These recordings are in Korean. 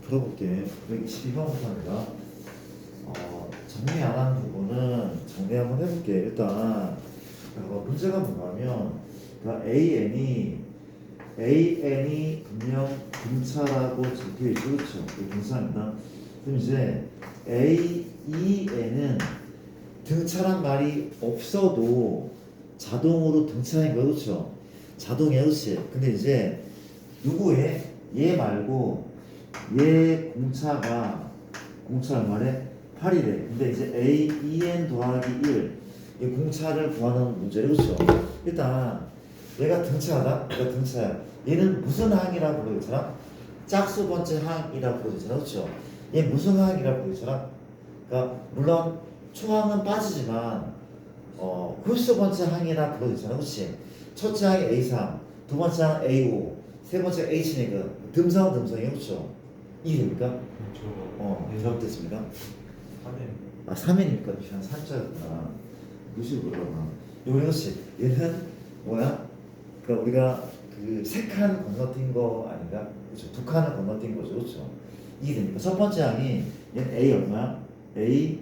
풀어볼게. 122번부터 합니다. 정리 안 한 부분은 정리 한번 해볼게. 일단 문제가 뭐냐면 AN이 분명 분차라고 적혀있죠. 그렇죠? 이게 분차입니다. 그럼 이제 AEN은 등차란 말이 없어도 자동으로 등차인 거 그렇죠? 자동이야, 그렇지? 근데 이제 누구의 얘 말고 얘 공차 얼마래? 8이래. 근데 이제 AEN 더하기 1, 이 공차를 구하는 문제를 그렇죠? 일단 얘가 등차다. 얘가 등차야. 얘는 무슨 항이라고 부르잖아? 짝수 번째 항이라고 부르잖아, 그렇죠? 얘 무슨 항이라고 부르잖아? 그러니까 물론 초항은 빠지지만 홀수 번째 항이라 불러주잖아, 그렇지? 첫째 항이 A3, 두 번째 항 A5, 세 번째 H니까 듬성이 그렇죠? 이해됩니까? 그렇죠. 잘못됐습니다. 3회. 3회니까 한 3자였구나. 무식으로 그러나. 이거 그렇지. 얘는 뭐야? 그러니까 우리가 그 세 칸 건너뛴 거 아닌가? 그렇죠? 두 칸을 건너뛴 거죠, 그렇죠? 이해됩니까? 첫 번째 항이 얘는 A 얼마야? A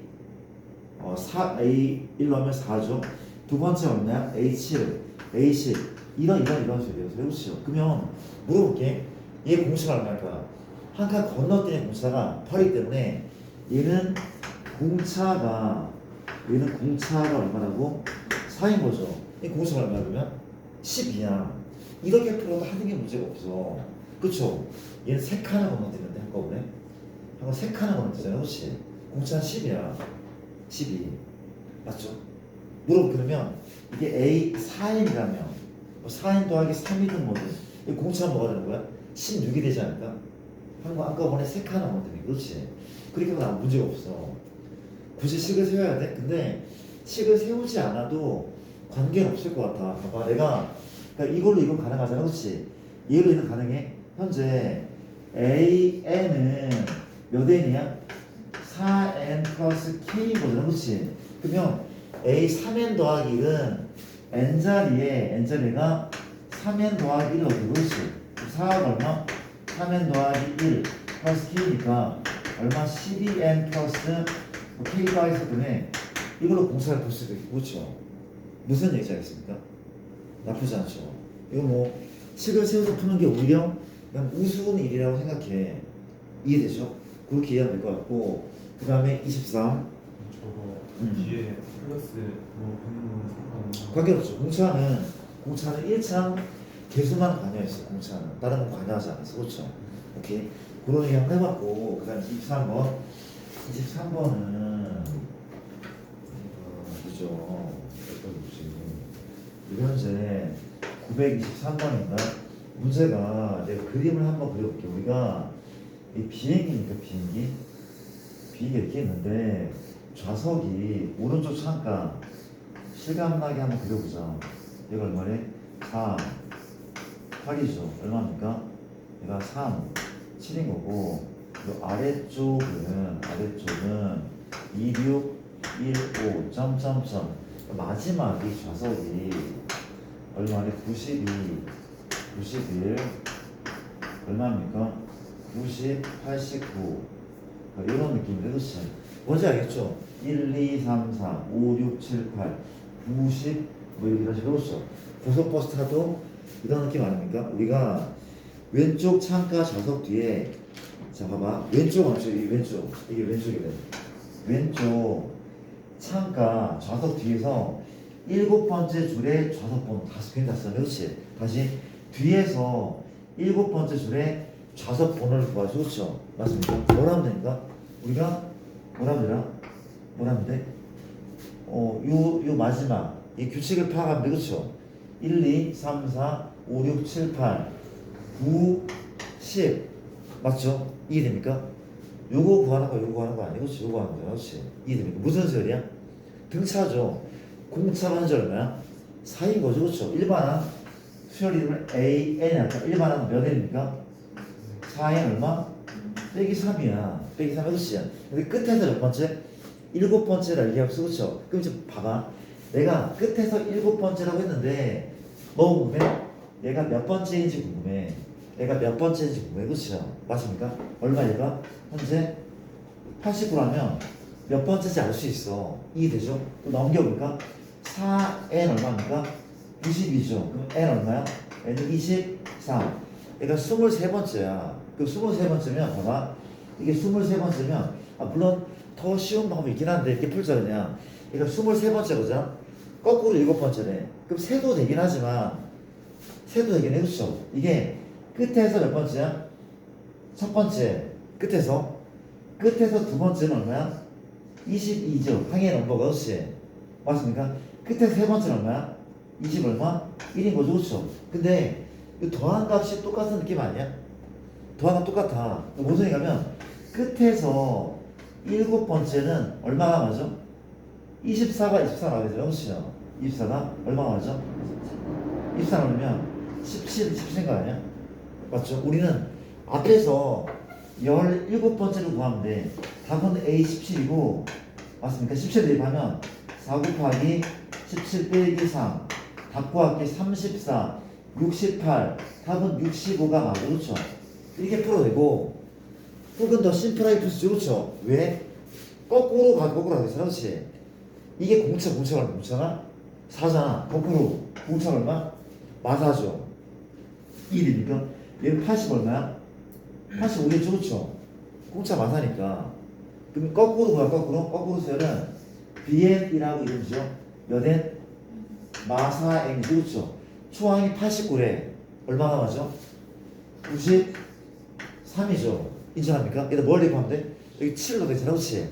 1 넣으면 4죠. 두 번째 얼마야? A7, A10 이런 소리예요. 그렇죠? 그러면 물어볼게. 얘 공차가 얼마일까? 한 칸 건너뛰는 공차가 8이기 때문에 얘는 공차가 얼마라고? 4인 거죠. 이 공차가 얼마야 그러면? 12야. 이렇게 풀어도 하는 게 문제가 없어. 그쵸? 얘는 세 칸을 건너뛰는데 한꺼번에 세 칸을 건너뛰잖아. 그렇지? 공차는 10이야. 12 맞죠? 그러면 이게 A 4n이라면 4n 더하기 3이든 뭐든 이 공차는 뭐가 되는 거야? 16이 되지 않을까? 한꺼번에 세 칸을 건너뛰는 그렇지? 그렇게 하면 문제가 없어. 굳이 식을 세워야 돼? 근데 식을 세우지 않아도 관계는 없을 것 같아. 봐봐, 그러니까 이건 가능하잖아, 그렇지? 얘로 얘는 가능해. 현재 AN은 몇 n이야? 4n 플러스 k인 거잖아, 그렇지? 그러면 A 3n 더하기 1은 n자리가 3n 더하기 1을 어떻게 그렇지? 4가 얼마? 3n 더하기 1 플러스 k니까 얼마? 12n 플러스 k가 있을 때문에 이걸로 공차를 볼 수도 있고, 그렇죠? 무슨 얘기지 하겠습니까? 나쁘지 않죠? 이거 뭐 식을 세워서 푸는 게 오히려 그냥 우스운 일이라고 생각해. 이해되죠? 그렇게 이해하면 될 것 같고, 그 다음에 23 저거 뒤에 플러스 뭐 붙는 상관없나? 관계없죠. 공차는 1창 개수만 관여했어. 공차는 다른 건 관여하지 않았어. 그렇죠? 오케이. 그런 얘기 한번 해봤고, 그 다음 23번은 그죠? 현재 923번인가? 문제가 내가 그림을 한번 그려볼게. 우리가 이 비행기니까 비행기가 이렇게 있는데 좌석이 오른쪽 창가 실감나게 한번 그려보자. 얘가 얼마래? 4, 8이죠. 얼마입니까? 얘가 3, 7인 거고, 그 아래쪽은 26, 15, 점점점. 마지막이 좌석이 얼마래? 92, 91, 얼마입니까? 90, 89. 이런 느낌인데, 그렇지? 뭔지 알겠죠? 1, 2, 3, 4, 5, 6, 7, 8, 90, 뭐 이런 식으로, 그렇죠? 고속버스 타도 이런 느낌 아닙니까? 우리가 왼쪽 창가 좌석 뒤에, 자, 봐봐. 왼쪽, 이게 왼쪽이래. 왼쪽 창가 좌석 뒤에서 7번째 줄에 좌석번 괜히 다 썼네. 그렇지? 다시 뒤에서 7번째 줄에 좌석번호를 구하죠. 그렇죠? 맞습니까? 뭐라 하면 됩니까? 우리가 뭐라 하면 돼? 요 마지막 이 규칙을 파악하면 돼. 그렇죠? 1, 2, 3, 4, 5, 6, 7, 8, 9, 10 맞죠? 이해됩니까? 요거 구하는 거 아니고, 그렇지? 요거 하는 거야. 그렇지? 이해됩니까? 무슨 소리야? 등차죠. 공차가 현재 얼마야? 4인 거죠. 그렇죠? 일반항 수열 이름을 AN 할까? 일반항 몇 N입니까? 4N 얼마? 빼기 3이야. 빼기 3이 그렇지? 근데 끝에서 몇 번째? 7번째라 얘기하고, 그렇죠? 그럼 이제 봐봐. 내가 끝에서 7번째라고 했는데 뭐 궁금해? 얘가 몇 번째인지 궁금해. 얘가 몇 번째인지 궁금해. 그렇죠? 맞습니까? 얼마 얘가? 현재 89라면 몇 번째인지 알 수 있어. 이해되죠? 또 넘겨볼까? 4n 얼마입니까? 92죠. 그럼 n 얼마야? n은 24. 얘가 23번째야. 그 23번째면 봐봐. 이게 23번째면 물론 더 쉬운 방법이 있긴 한데 이렇게 풀자 그냥. 얘가 23번째거든. 거꾸로 7번째래. 그럼 세도 되긴 하지만 세도 되긴 해. 그렇죠? 이게 끝에서 몇 번째야? 첫 번째 끝에서 두 번째는 얼마야? 22죠. 항의 넘버가 그렇지? 맞습니까? 끝에서 세 번째는 얼마야? 20 얼마? 1인 거죠. 그렇죠? 근데 이 더한 값이 똑같은 느낌 아니야? 더한 값 똑같아. 무슨 얘기냐면 끝에서 7번째는 얼마가 맞아? 24가 24 나오죠. 그렇죠? 24가 얼마가 맞아? 24 나오면 17 거 아니야? 맞죠? 우리는 앞에서 17번째를 구하면 돼. 답은 A17이고 맞습니까? 17 대입하면 4 곱하기 17 빼기 3 답 구할게 34 68 답은 65가 맞아. 그렇죠? 이렇게 풀어도 되고 혹은 더 심플하게 풀 수 있죠. 그렇죠? 왜? 거꾸로 가겠어. 그렇지? 이게 공차 얼마? 공차가 4잖아. 거꾸로 공차 얼마? 마사죠. 1이니까 얘는 80 얼마야? 85겠죠. 그렇죠? 공차 마사니까. 그럼 거꾸로 뭐야? 거꾸로 쓰면은 BN이라고 이름이죠. 몇 N? 마사 N. 그렇죠? 초항이 89래. 얼마가 맞아? 93이죠. 인정합니까? 얘들 뭘 대입하면 돼? 여기 7로 되잖아. 그렇지?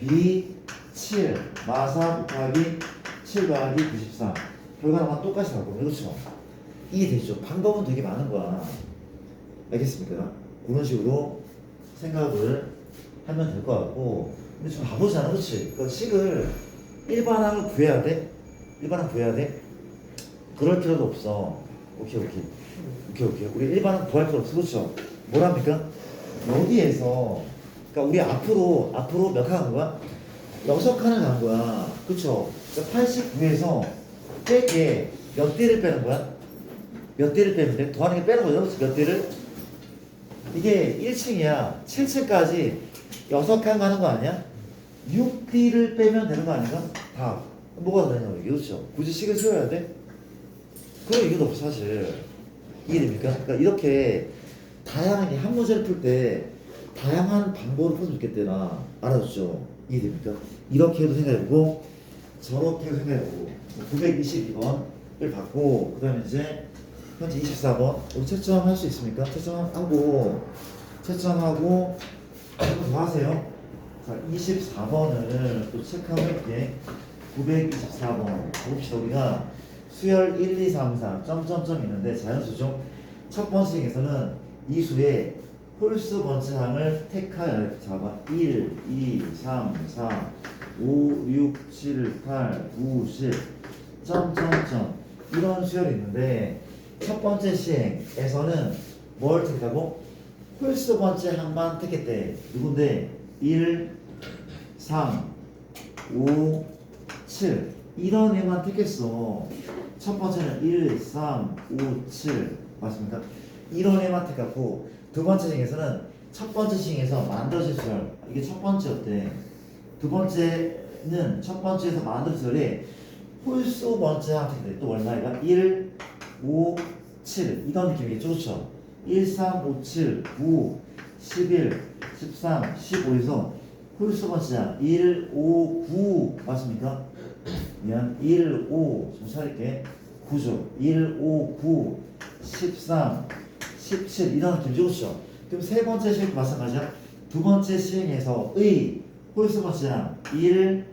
B7 마사 곱하기 7 더하기 94. 결과는 똑같이 나올 겁니다. 그렇죠? 이해되죠? 방법은 되게 많은 거야. 알겠습니까? 그런 식으로 생각을 하면 될 것 같고, 근데 좀 바보잖아. 그렇지? 그 식을 일반항을 구해야 돼? 일반항 구해야 돼? 그럴 필요도 없어. 오케이. 우리 일반항 구할 필요 없어. 그렇죠? 뭐랍니까? 여기에서 그러니까 우리 앞으로 몇 칸 간 거야? 6칸을 간 거야. 그쵸? 그러니까 89에서 빼게 몇 대를 빼는 거야? 몇 대를 빼면 돼? 더하는 게 빼는 거죠. 그렇지? 몇 대를? 이게 1층이야. 7층까지 6칸 가는 거 아니야? 6D를 빼면 되는 거 아닌가? 다. 뭐가 되냐고. 그렇죠? 굳이 식을 세워야 돼? 그런 이유도 없어 사실. 이해됩니까? 그러니까 이렇게 다양하게 한 문제를 풀 때 다양한 방법을 풀면 좋겠대나. 알아줬죠? 이해됩니까? 이렇게 해도 생각해보고 저렇게 해도 생각해보고 922번을 받고 그 다음에 이제 현재 24번 우리 채점할 수 있습니까? 채점하고 한번 더 하세요. 자 24번을 또 체크해볼게. 924번 봅시다. 우리가 수열 1, 2, 3, 4 점점점 있는데 자연수죠. 첫 번째 중에서는 이 수의 홀수 번째항을 택하여 이렇게 잡아. 1, 2, 3, 4, 5, 6, 7, 8, 9, 10 점점점 이런 수열이 있는데 첫 번째 시행에서는 뭘 택하고 홀수 번째 항만 택했대. 누군데? 1, 3, 5, 7 이런 애만 택했어. 첫 번째는 1, 3, 5, 7 맞습니까? 이런 애만 택하고 두 번째 시행에서는 첫 번째 시행에서 만들어진 수열 이게 첫 번째였대. 두 번째는 첫 번째에서 만들어진 수열이 홀수 번째 항 택했대. 또 얼마야? 1, 5, 7 이런 느낌이겠죠. 그렇죠? 1, 3, 5, 7, 9, 11, 13, 15에서 홀수 번째야 1, 5, 9 맞습니까? 미안 1, 5 좀 차릴게 9죠. 1, 5, 9, 13, 17 이런 느낌이죠. 그렇죠? 그럼 세 번째 시행 마찬가지야. 두 번째 시행에서의 홀수 번째야 1,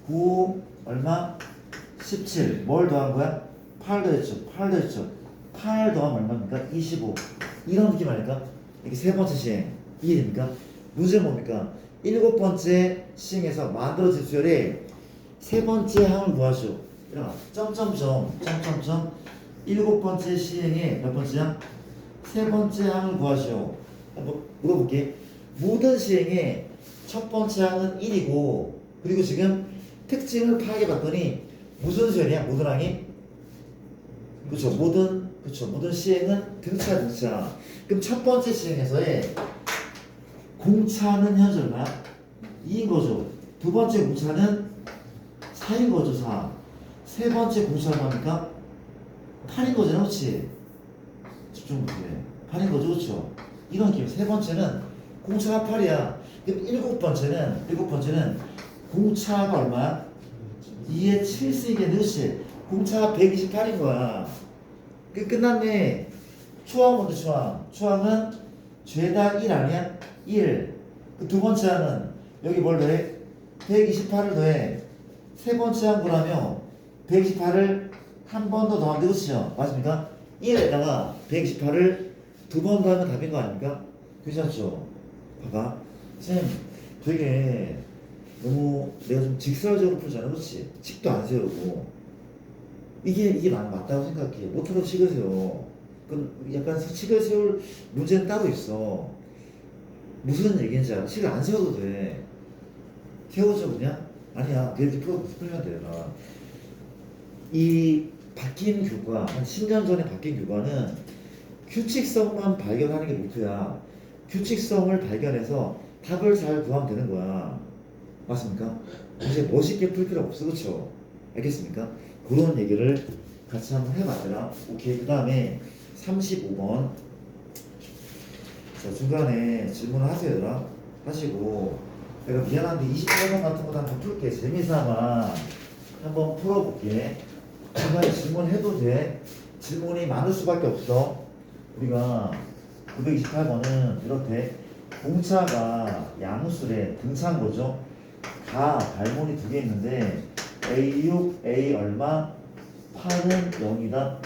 9 얼마? 17 뭘 더한 거야? 8 더했죠. 8 더하면 얼마입니까? 25 이런 느낌 아닐까? 이게 세 번째 시행 이해됩니까? 문제는 뭡니까? 일곱 번째 시행에서 만들어진 수열의 세 번째 항을 구하시오. 점점점 일곱 번째 시행의 몇 번째야? 세 번째 항을 구하시오. 한번 물어볼게. 모든 시행의 첫 번째 항은 1이고 그리고 지금 특징을 파악해 봤더니 무슨 수열이야? 모든 항이? 그렇죠. 모든 그쵸. 모든 시행은 등차. 그럼 첫 번째 시행에서의 공차는 현재 얼마야? 2인 거죠. 두 번째 공차는 4인 거죠. 4. 세 번째 공차는 뭡니까? 8인 거잖아. 그렇지? 집중 못해. 8인 거죠. 그렇죠? 이런 기회. 세 번째는 공차가 8이야. 그럼 일곱 번째는 공차가 얼마야? 2의 7승이겠네. 그렇지? 공차가 128인 거야. 끝났네. 초항 먼저 초항. 초항은 죄다 1 아니야? 1. 그 두 번째 항은 여기 뭘 더해? 128을 더해. 세 번째 항 구라며 128을 한 번 더 더하면 되겠죠? 맞습니까? 1에다가 128을 두 번 더하면 답인 거 아닙니까? 괜찮죠? 봐봐. 쌤, 되게 너무 내가 좀 직설적으로 풀잖아. 그렇지? 칙도 안 세우고. 이게 맞다고 생각해. 못하고 칙을 세워. 그럼 약간 칙을 세울 문제는 따로 있어. 무슨 얘기인지 알아? 칙을 안 세워도 돼. 세워줘 그냥? 아니야. 이렇게 풀면 되나. 이 바뀐 교과, 한 10년 전에 바뀐 교과는 규칙성만 발견하는 게 목표야. 규칙성을 발견해서 답을 잘 구하면 되는 거야. 맞습니까? 이제 멋있게 풀 필요 없어. 그쵸? 알겠습니까? 그런 얘기를 같이 한번 해봤더라. 오케이. 그 다음에 35번. 자, 중간에 질문을 하세요. 얘들아. 하시고, 내가 미안한데 28번 같은 거 한번 풀게. 재미삼아 한번 풀어볼게. 중간에 질문해도 돼. 질문이 많을 수밖에 없어. 우리가 928번은 이렇게 공차가 양수래 등차인 거죠. 가 발문이 두 개 있는데 A6, A 얼마? 8은 0이다.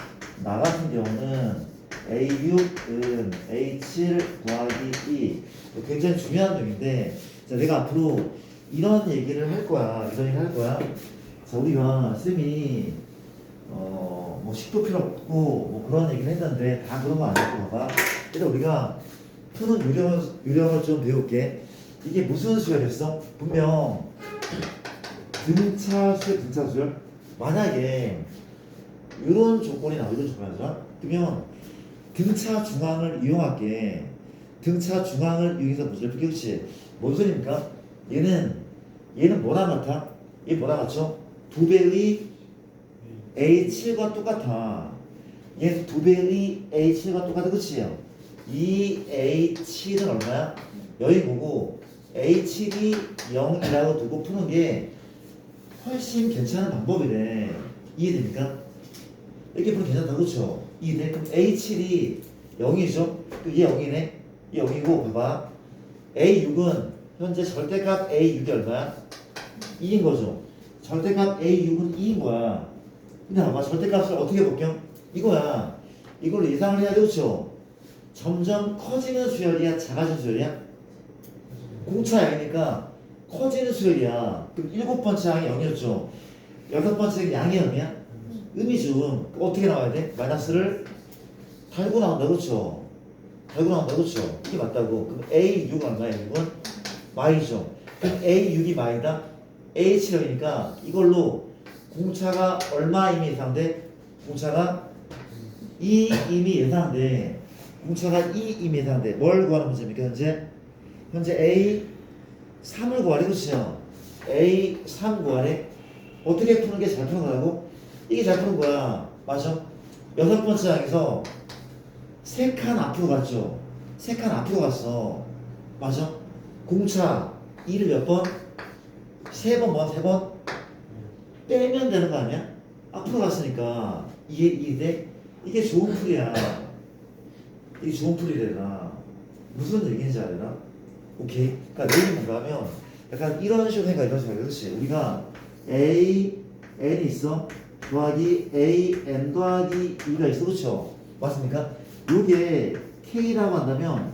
나 같은 경우는 A6은 A7 더하기 2. 굉장히 중요한 점인데, 자, 내가 앞으로 이런 얘기를 할 거야. 이런 얘기를 할 거야. 자, 우리가 쌤이 뭐 식도 필요 없고 뭐 그런 얘기를 했는데 다 그런 거 아니고 봐봐. 일단 우리가 푸는 유령을 좀 배울게. 이게 무슨 수열이었어? 분명 등차수열. 만약에 이런 조건이 나와. 이런 조건이 나와. 그러면 등차 중앙을 이용할게. 등차 중앙을 이용해서 문제를 풀게. 그렇지? 뭔 소리입니까? 얘는 뭐랑 같아? 얘 뭐랑 같죠? 2배의 A7과 똑같아. 얘는 2배의 A7과 똑같아. 그치요? 이 A7은 얼마야? 여기 보고 A7이 0이라고 두고 푸는 게 훨씬 괜찮은 방법이래. 이해됩니까? 이렇게 풀면 괜찮다. 그쵸? 이해돼? 그럼 A7이 0이죠? 얘 0이네? 얘 0이고 봐봐. A6은 현재 절대값 A6이 얼마야? 2인 거죠. 절대값 A6은 2인 거야. 근데 봐봐. 절대값을 어떻게 볼게요? 이거야. 이걸로 예상을 해야 돼. 그쵸? 점점 커지는 수열이야? 작아지는 수열이야? 공차양이니까 커지는 수열이야. 그럼 7번째 양이 0이었죠. 6번째 양이 0이야? 음이죠. 어떻게 나와야 돼? 마이너스를 달고 나온다. 그렇죠? 달고 나온다. 그렇죠? 이게 맞다고. 그럼 A6은 얼마야? 6은 마이죠. 그럼 A6이 마이다? A7이니까 이걸로 공차가 얼마 이미 예상돼? 공차가 2 이미 예상돼. 공차가 2 이미 예상돼. 뭘 구하는 문제입니까? 현재 A3을 구하래. 그렇죠? A3 구하래. 어떻게 푸는 게 잘 푸는 거라고? 이게 잘 푸는 거야. 맞아? 6번째 항에서 3칸 앞으로 갔죠? 3칸 앞으로 갔어. 맞아? 공차 2를 몇 번? 3번 뭐? 3번? 빼면 되는 거 아니야? 앞으로 갔으니까 이해돼? 이게 좋은 풀이야. 이게 좋은 풀이래나. 무슨 얘기인지 알아나? 오케이. 그러니까 내용이 뭔가 하면 약간 이런 식으로 생각, 이런 식으로. 그렇지? 우리가 A, N이 있어. 더하기 A, N 더하기 2가 있어. 그렇죠? 맞습니까? 요게 K라고 한다면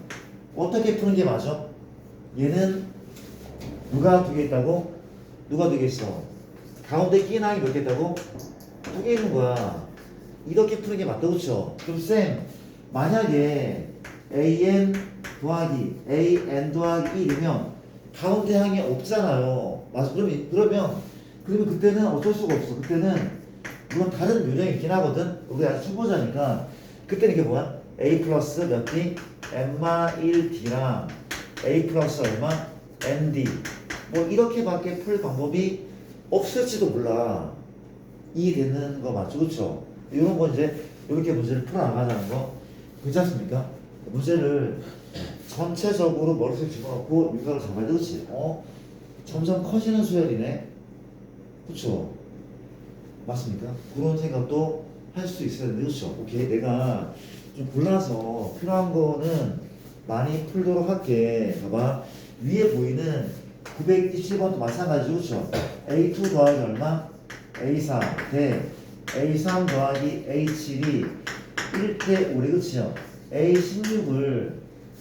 어떻게 푸는 게 맞아? 얘는 누가 두 개 있다고? 누가 두 개 있어? 가운데 끼는 항이 몇 개 있다고? 2개 있는 거야. 이렇게 푸는 게 맞다. 그렇죠? 그럼 쌤, 만약에 AN 더하기 AN 더하기 1이면 가운데 항이 없잖아요. 맞아. 그러면 그때는 어쩔 수가 없어. 그때는 물론 다른 요령이 있긴 하거든. 우리 아직 초보자니까 그때는 이게 뭐야? a 플러스 몇 d? n마 1d랑 a 플러스 얼마? nd. 뭐 이렇게밖에 풀 방법이 없을지도 몰라. 이해되는 거 맞죠? 그쵸? 이런 거 이제 이렇게 문제를 풀어나가자는 거 그렇지 않습니까? 문제를 전체적으로 머릿속에 집어넣고 윤곽을 잡아야 돼. 그치? 점점 커지는 수열이네. 그쵸? 맞습니까? 그런 생각도 할 수 있어야 되는데, 그쵸? 오케이. 내가 좀 골라서 필요한 거는 많이 풀도록 할게. 봐봐. 위에 보이는 927번도 마찬가지죠. 그쵸? A2 더하기 얼마? A4 대 A3 더하기 A7이 1대 5래. 그치요? A16을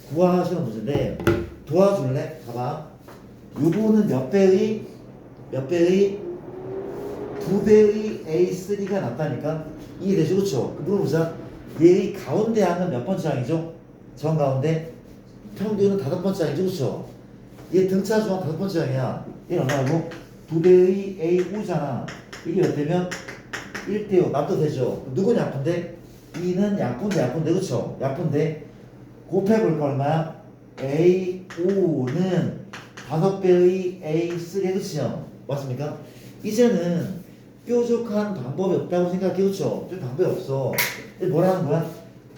구하시는 문제인데 도와줄래? 봐봐. 요거는 몇 배의 2배의 A3가 낫다니까? 이해되죠? 그쵸? 물어보자. 얘의 가운데 항은 몇 번째 항이죠? 정가운데 평균은 5번째 항이죠? 그쵸? 얘 등차 중앙 5번째 항이야. 얘는 얼마고? 2배의 A5잖아. 이게 몇 대면? 1대5. 납도 되죠? 누구는 약분데? 2는 약분데 그쵸? 약분데 곱해볼까 얼마야? A5는 5배의 A3에 그치요? 맞습니까? 이제는 뾰족한 방법이 없다고 생각해. 그쵸? 좀 방법이 없어. 이제 뭐라는 거야?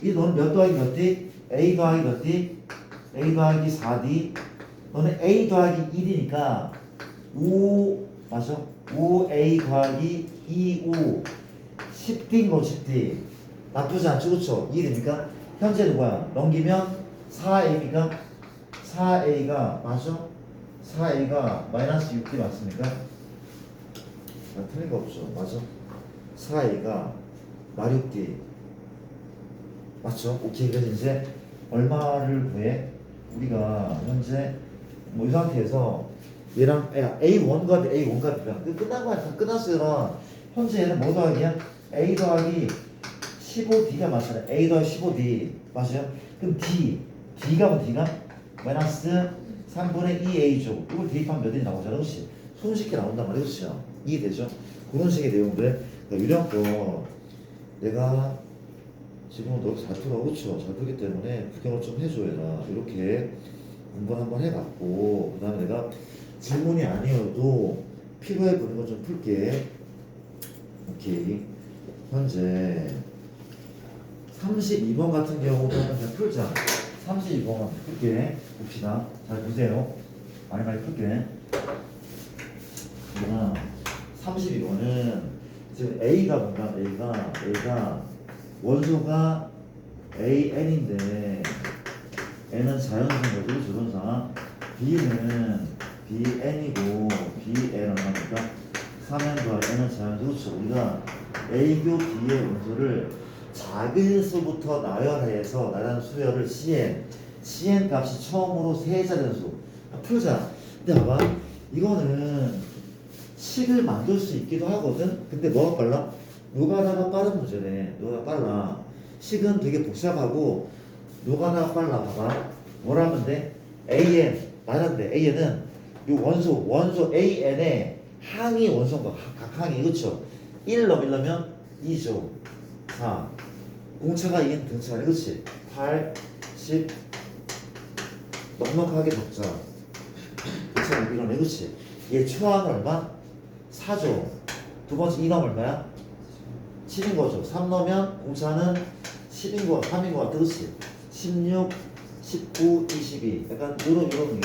이 너는 몇 더하기 몇 D? A 더하기 몇 D? A 더하기 4D. 너는 A 더하기 1이니까 5 맞아? 5A 더하기 25 10D인 거 10D. 나쁘지 않죠? 그쵸? 이해됩니까? 현재 누구야? 넘기면 4A가 맞아? 4A가 마이너스 6D 맞습니까? 틀린 거 없죠. 맞아? 4A가 마리 6D 맞죠? 오케이. 그래서 이제 얼마를 구해? 우리가 현재 뭐 이 상태에서 얘랑 A1 값이 끝난 거야. 다 끝났어요. 현재 얘는 뭐 더하기야? A 더하기 15D가 맞잖아요. A 더하기 15D 맞아요? 그럼 D가 뭐 D가? 마이너스 3분의 2A죠. 이걸 대입하면 몇 D이 나오잖아. 그렇지? 손쉽게 나온단 말이야. 그렇죠? 이해되죠? 그런 식의 내용들. 이런 거 내가 지금 너 잘 풀어. 그렇죠? 잘 풀기 때문에 구경을 좀 해줘야 이렇게 공부를 한번 해봤고 그 다음에 내가 질문이 아니어도 필요해 보는 거 좀 풀게. 오케이. 현재 32번 같은 경우도 한번 잘 풀자. 32번 풀게. 봅시다. 잘 보세요. 많이 풀게. 32번은 지금 A가 뭔가 A가 원소가 AN인데 N은 자연수인 거죠. 조선사. B는 BN이고 BN 얼마입니까? 3N 더하기 N은 자연수. 그렇죠. 우리가 A교 B의 원소를 작은 수부터 나열해서 나란 수열을 CN 값이 처음으로 세자된 수. 풀자. 근데 봐봐. 이거는 식을 만들 수 있기도 하거든. 근데 뭐가 빨라? 노가다가 빠른 문제네. 노가다 빨라. 식은 되게 복잡하고 노가다가 빨라. 봐봐. 뭐라면 돼? AN 말하는데 AN은 이 원소 AN의 항이 원소인 거. 각 항이. 그쵸? 1 넣으면 2죠. 4 공차가 2는 등차네. 그치? 8 10 넉넉하게 적자. 그치? 이러네. 그치? 얘 초항 얼마? 4죠. 두 번째 2 넣으면 얼마야? 7인 거죠. 3 넣으면 공차는 10인 거, 3인 거 같아. 그치? 16 19 22 약간 이런 느낌.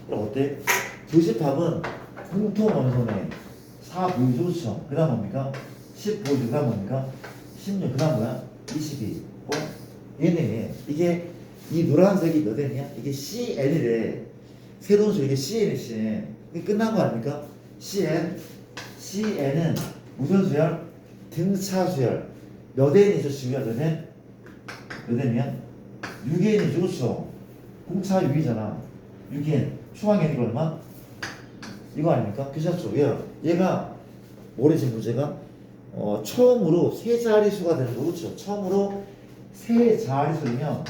그럼 어때? 교집합은 공통 원소네. 4 보이죠. 그쵸? 그 다음 뭡니까? 10 보이죠. 그 다음 뭡니까? 16 그 다음 뭐야? 22 얘네. 이게 이 노란색이 몇 N이야? 이게 CN이래. 새로운 수 이게 CN. 이게 끝난 거 아닙니까? CN은 무슨 수열? 등차 수열. 몇 N이죠? 지우야 몇 N? 몇 N이야? 6N이죠. 그렇죠? 공차 6이잖아. 6N. 초항 N이가 얼마? 이거 아닙니까? 괜찮죠? 얘가 뭐래지 문제가? 처음으로 세 자릿수가 되는 거. 그렇죠? 처음으로 세 자릿수면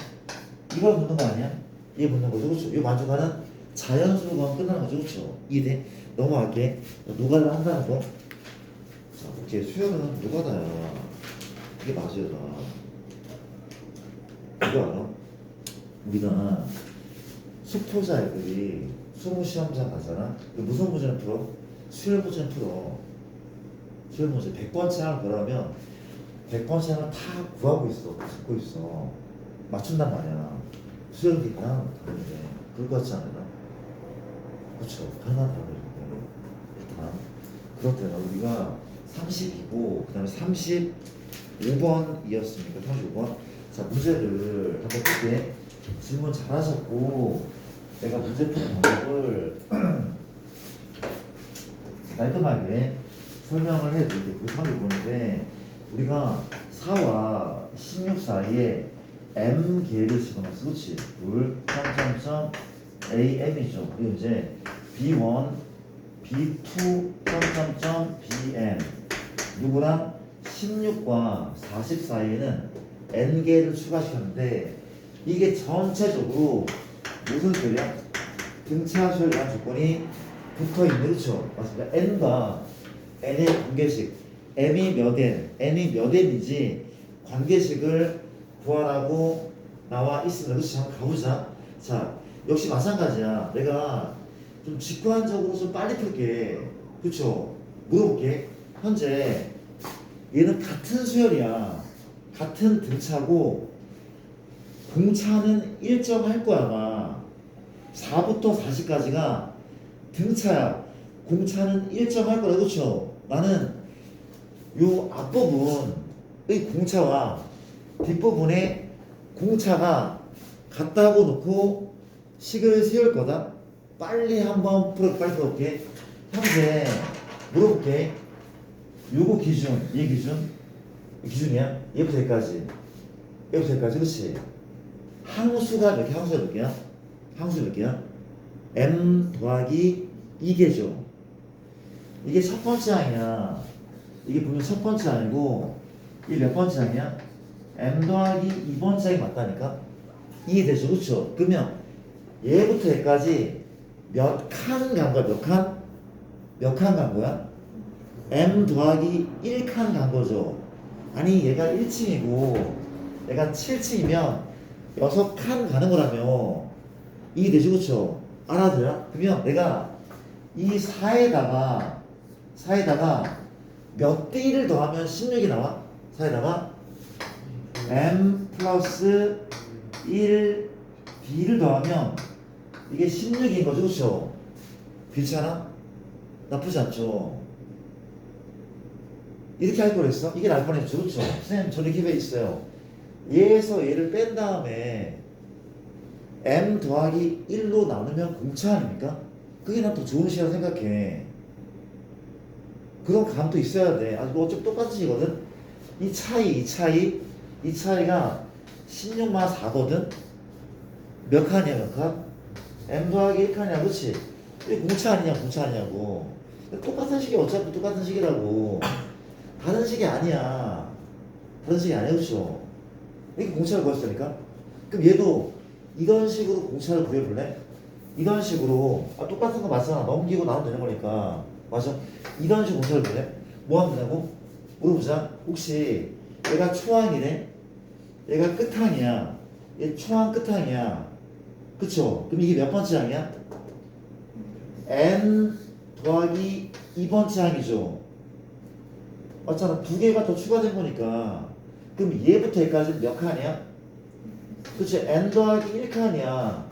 이걸 묻는 거 아니야? 얘 묻는 거죠. 그렇죠? 이거 만족하는 자연수가 끝나는 거죠. 그렇죠? 이해? 넘어갈게. 노가다 한다는 거. 자, 오케이. 수열은 노가다야. 이게 맞아요. 이거 알아? 우리가 수포자 애들이 수능 시험장 가잖아. 무슨 문제는 풀어? 수열 문제는 풀어. 수열 문제 100번 차를 보라면 100번 차는 다 구하고 있어. 듣고 있어. 맞춘단 말이야. 수열이 있나? 다른데. 그럴 것 같지 않나? 그렇죠. 하나 다르는데. 일단 그렇대요. 우리가 32고 그 다음에 35번이었습니까? 35번. 자, 문제를 한번 볼게. 질문 잘하셨고 내가 문제 푸는 방법을 깔끔하게 설명을 해드릴게요. 그 상을 보는데 우리가 4와 16 사이에 m개를 집어넣었어. 그렇지? 둘, 점점점 am이죠. 그리고 이제 b1, b2, 점점점 bm 누구랑 16과 40 사이에는 n개를 추가시켰는데 이게 전체적으로 무슨 소리야? 등차 수열이라는 조건이 붙어있는, 그렇죠? 맞습니다. n과 n의 관계식 m이 몇 n, n이 몇 n인지 관계식을 구하라고 나와 있습니다. 그렇지? 한번 가보자. 자, 역시 마찬가지야. 내가 좀 직관적으로 좀 빨리 풀게. 그렇죠? 물어볼게. 현재 얘는 같은 수열이야. 같은 등차고 공차는 일정할 거야 아마. 4부터 40까지가 등차야. 공차는 일정할 거라. 그렇죠? 나는 요 앞부분의 공차와 뒷부분의 공차가 같다고 놓고 식을 세울 거다. 빨리 한번 빨리 풀어볼게. 현재 물어볼게. 요거 기준, 얘 기준, 이 기준이야. 얘부터 여기까지, 얘부터 여기까지, 그렇지? 항수가 몇 개? 항수가 몇 개야? 항수 몇 개야? m 더하기 2개죠. 이게 첫 번째 항이야. 이게 분명 첫 번째 항이고 이게 몇 번째 항이야? m 더하기 2번째 항이 맞다니까? 이해되죠? 그렇죠? 그러면 얘부터 얘까지 몇 칸 간 거야? 몇 칸? 몇 칸 간 거야? m 더하기 1칸 간 거죠. 아니 얘가 1층이고 얘가 7층이면 6칸 가는 거라며. 이해되죠? 그렇죠? 알아들어? 그러면 내가 이 4에다가 몇 대 1을 더하면 16이 나와? 4에다가 m 플러스 1 b를 더하면 이게 16인 거죠. 그렇죠? 괜찮아? 나쁘지 않죠? 이렇게 할 뻔했어? 이게 날 뻔했죠. 그렇죠? 선생님 저는 이렇게 돼 있어요. 얘에서 얘를 뺀 다음에 m 더하기 1로 나누면 공차 아닙니까? 그게 난 더 좋은 시라고 생각해. 그런 감도 있어야 돼. 아주 뭐 어차피 똑같은 식이거든. 이 차이가 16만 4거든. 몇 칸이야, 몇 칸? m 더하기 1칸이야, 그렇지? 이게 공차 아니냐, 공차 아니냐고. 똑같은 식이 어차피 똑같은 식이라고. 다른 식이 아니야. 다른 식이 아니야, 그렇죠? 이렇게 공차를 구했으니까. 그럼 얘도 이런 식으로 공차를 구해볼래? 이런 식으로 똑같은 거 맞잖아. 넘기고 나오면 되는 거니까. 맞아? 이런 식으로 공차를 구해? 뭐 하면 되냐고? 물어보자. 혹시 얘가 초항이래? 얘가 끝항이야. 얘 초항 끝항이야. 그쵸? 그럼 이게 몇 번째 항이야? n 더하기 2번째 항이죠. 맞잖아. 두 개가 더 추가된 거니까. 그럼 얘부터 여기까지 몇 칸이야? 그치? n 더하기 1칸이야.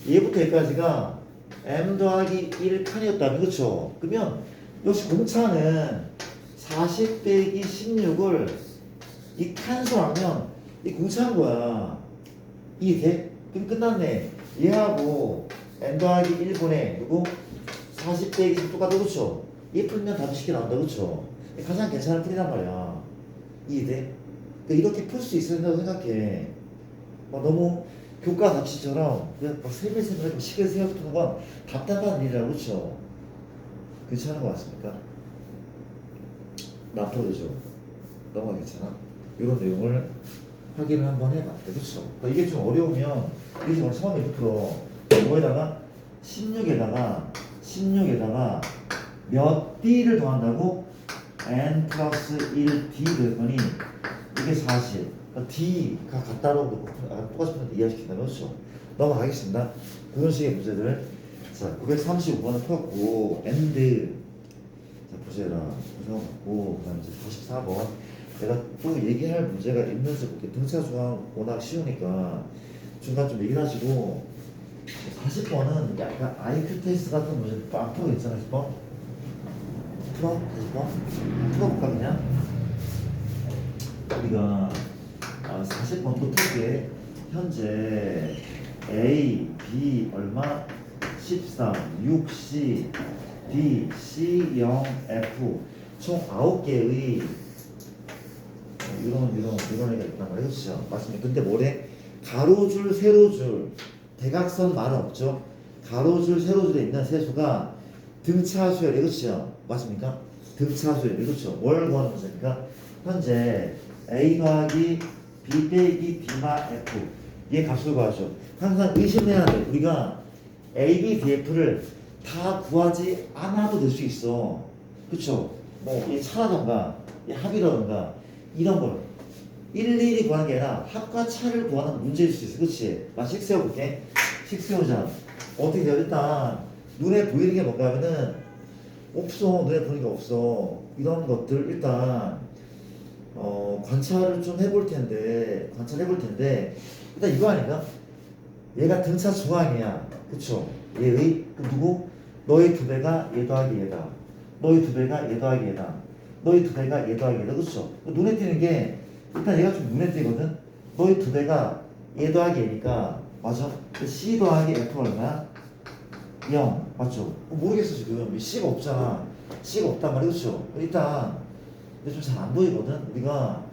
얘부터 여기까지가 m 더하기 1칸이었다면, 그쵸? 그러면 역시 공차는 40 빼기 16을 이 칸수 하면 이 공차한 거야. 이해돼? 그럼 끝났네. 얘하고 n 더하기 1분의 누구? 40 빼기 10 똑같아. 그쵸? 얘 풀면 답이 쉽게 나온다. 그쵸? 가장 괜찮은 풀이란 말이야. 이해돼? 이렇게 풀 수 있어야 된다고 생각해. 막 너무 교과 답시처럼 그냥 막 세밀세밀하게 식을 세워두는 건 답답한 일이라고. 그렇죠? 괜찮은 것 같습니까? 나쁘죠? 너무 괜찮아? 이런 내용을 확인을 한번 해봐. 그렇죠? 이게 좀 어려우면 이게 좀 처음에 풀어. 뭐에다가 16에다가 몇 d를 더한다고? n 플러스 1 d를 했더니 이게 40 그러니까 D가 같다로 똑같이 푸는데 이해시킨다면 그렇죠? 넘어가겠습니다. 그런 식의 문제들. 자, 935번을 풀었고 and 자 보세요. 보고 그다음에 이제 44번 내가 또 얘기할 문제가 있는지 볼게. 등차 중앙 워낙 쉬우니까 중간 좀 얘기를 하시고 40번은 약간 IQ 테스트 같은 문제 빵 풀어 있잖아. 10번 풀어? 40번? 풀어볼까 그냥? 우리가 40번도 풀게. 현재 A, B 얼마? 14, 6, C, D, C, 0, F 총 9개의 이런 애가 있단 말이에요. 그렇죠? 맞습니다. 근데 뭐래? 가로줄, 세로줄, 대각선 말은 없죠. 가로줄, 세로줄에 있는 세수가 등차수열이 그렇죠? 맞습니까? 등차수열이 그렇죠? 뭘 구하는 문제입니까? 현재 A 더하기 B 빼기 D마 F 얘 값을 구하죠. 항상 의심해야 돼. 우리가 A, B, D, F를 다 구하지 않아도 될 수 있어. 그쵸? 뭐, 얘 차라던가, 얘 합이라던가, 이런 걸. 일일이 구하는 게 아니라 합과 차를 구하는 문제일 수 있어. 그치? 식 세워볼게. 식 세우자. 어떻게 돼요? 일단, 눈에 보이는 게 뭔가 하면은, 없어. 눈에 보이는 게 없어. 이런 것들, 일단, 관찰을 좀 해볼 텐데, 일단 이거 아닌가? 얘가 등차 중앙이야. 그쵸? 얘의 누구? 너의 두 배가 얘 더하기 얘다. 너의 두 배가 얘 더하기 얘다. 너의 두 배가 얘 더하기 얘다. 그쵸? 눈에 띄는 게 일단 얘가 좀 눈에 띄거든. 너의 두 배가 얘 더하기 얘니까 맞아? C 더하기 F 얼마야? 0 맞죠? 모르겠어 지금. C가 없잖아. C가 없단 말이야. 그쵸? 일단 근데 좀 잘 안 보이거든. 우리가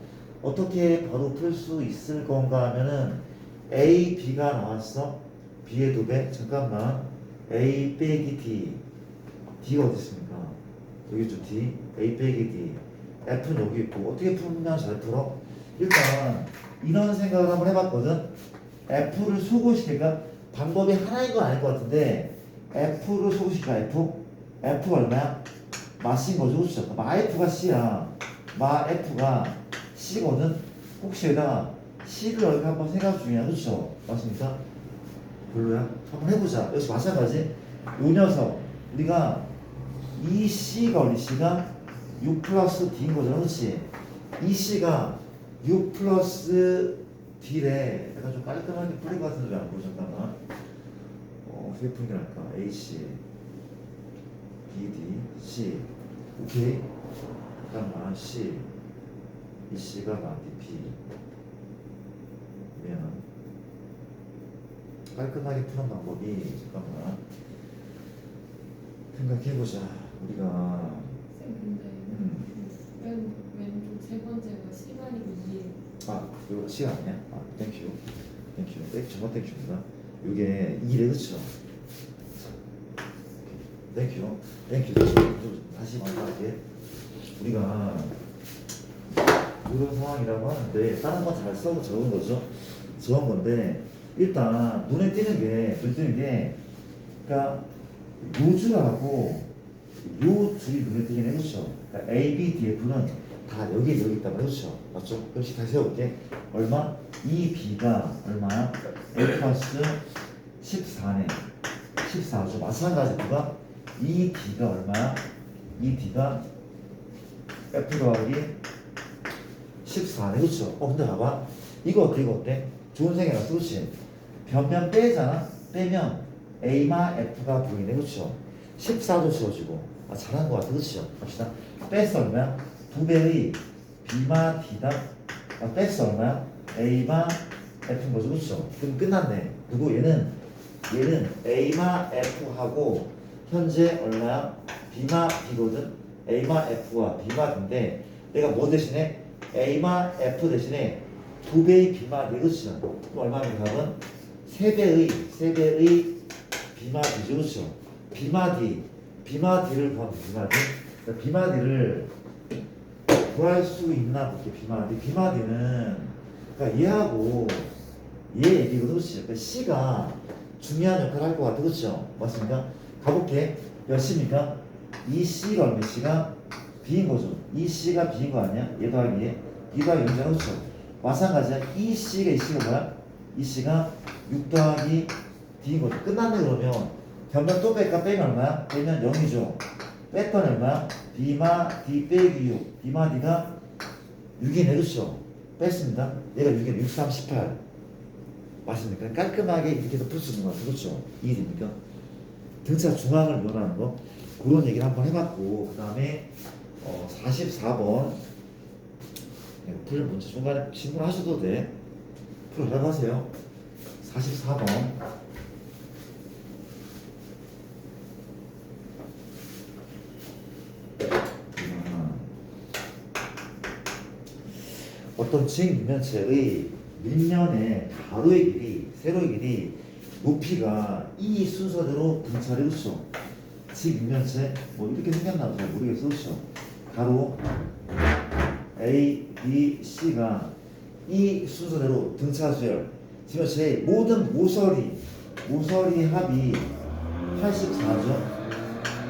어떻게 바로 풀 수 있을 건가 하면은 A, B가 나왔어. B의 두 배. 잠깐만. A 빼기 D. D가 어디 있습니까? 여기 있죠 D. A 빼기 D. F는 여기 있고. 어떻게 풀면 잘 풀어? 일단 이런 생각을 한번 해봤거든. F를 소구시킬까? 방법이 하나인 건 아닐 것 같은데 F를 소구시킬까? F 얼마야? 마신 거죠. 그렇죠? 마 F가 C야. 마 F가 C거든. 혹시 여기다가 C를 여기 한번 생각 중이야. 그렇죠? 맞습니까? 별로야? 한번 해보자. 역시 마찬가지. 요 녀석 우리가 이 C가 우리 C가 6 플러스 D인 거잖아. 그렇지? 이 C가 6 플러스 D래. 약간 좀 깔끔하게 풀릴 것 같은데 왜 안 보여? 잠깐만. 어떻게 푸는 게 나을까? AC BD C 오케이. 잠깐만. C 이 C가 막 DP 그러면 깔끔하게 푸는 방법이 잠깐만 생각해보자. 우리가 쌤 근데 왼쪽 세 번째가 시간이고 이거 시간 아니야? 땡큐 정말 땡큐입니다. 이게 2래 그쵸? 땡큐 다시 말할게. 우리가 이런 상황이라고 하는데 다른 거 잘 써서 적은 거죠. 적은 건데 일단 눈에 띄는 게 그러니까 요 줄하고 요 줄이 눈에 띄긴 해. 그렇죠? 그러니까 A, B, D, F는 다 여기 있단 말이야. 그렇죠? 맞죠? 역시 다시 해볼게. 얼마? 이 B가 얼마야? A 플러스 14네. 14죠. 마찬가지 누가? 이 D가 얼마야? 이 D가 F 더하기 14네. 그렇죠? 근데 봐봐. 이거 어때? 좋은 생각이라 그렇지? 변면 빼잖아? 빼면 A마 F가 보이네. 그렇죠? 14도 지워지고. 잘한 것 같아. 그렇죠? 갑시다. 뺐어 얼마야? 2배의 B마 D다. 뺐어 얼마야? A마 F인 거죠. 그렇죠? 그럼 끝났네. 그리고 얘는 A마 F하고 현재 얼마야? B마 D거든? A마 F와 B마 D인데 내가 뭐 대신에? A마 F 대신에 2배의 B마 D. 그렇죠? 그럼 얼마면 답은? 3배의 B마 D죠. 그렇죠? B마 D를 구하면 B마 D를 구할 수 있나 볼게. B마 D는 그러니까 얘하고 얘 얘기거든. 그렇지? 그러니까 C가 중요한 역할을 할 것 같아. 그렇죠? 맞습니까? 가볼게. 몇 C입니까? 이 C가 얼마? C가 B인 거죠. 이 C가 B인 거 아니야? 얘 더하기 얘. B 더하기 0이잖아. 그렇죠? 마찬가지야. 이 C가 뭐야? 이 C가 6 더하기 D인 거죠. 끝났네. 그러면 변면 또 뺄까? 빼면 얼마야? 빼면 0이죠. 뺐더니 얼마야? D마 D 빼기 6. D마 D가 6이네. 그렇죠? 뺐습니다. 얘가 6이네. 6, 3, 18 맞습니까? 깔끔하게 이렇게 해서 풀 수 있는 거 같아요. 그렇죠? 이해됩니까? 등차 중앙을 면하는 거 그런 얘기를 한번 해봤고, 그 다음에 44번 풀 문제 중간에 질문하셔도 돼. 풀어라고 하세요. 44번 어떤 직면체의 밑면의 가로의 길이, 세로의 길이, 높이가 이 순서대로 등차를 그렇죠. 직면체 뭐 이렇게 생겼나 보다 모르겠어. 그렇죠. 가로 A, B, C가 이 순서대로 등차 수열. 지금 제 모든 모서리 합이 84죠.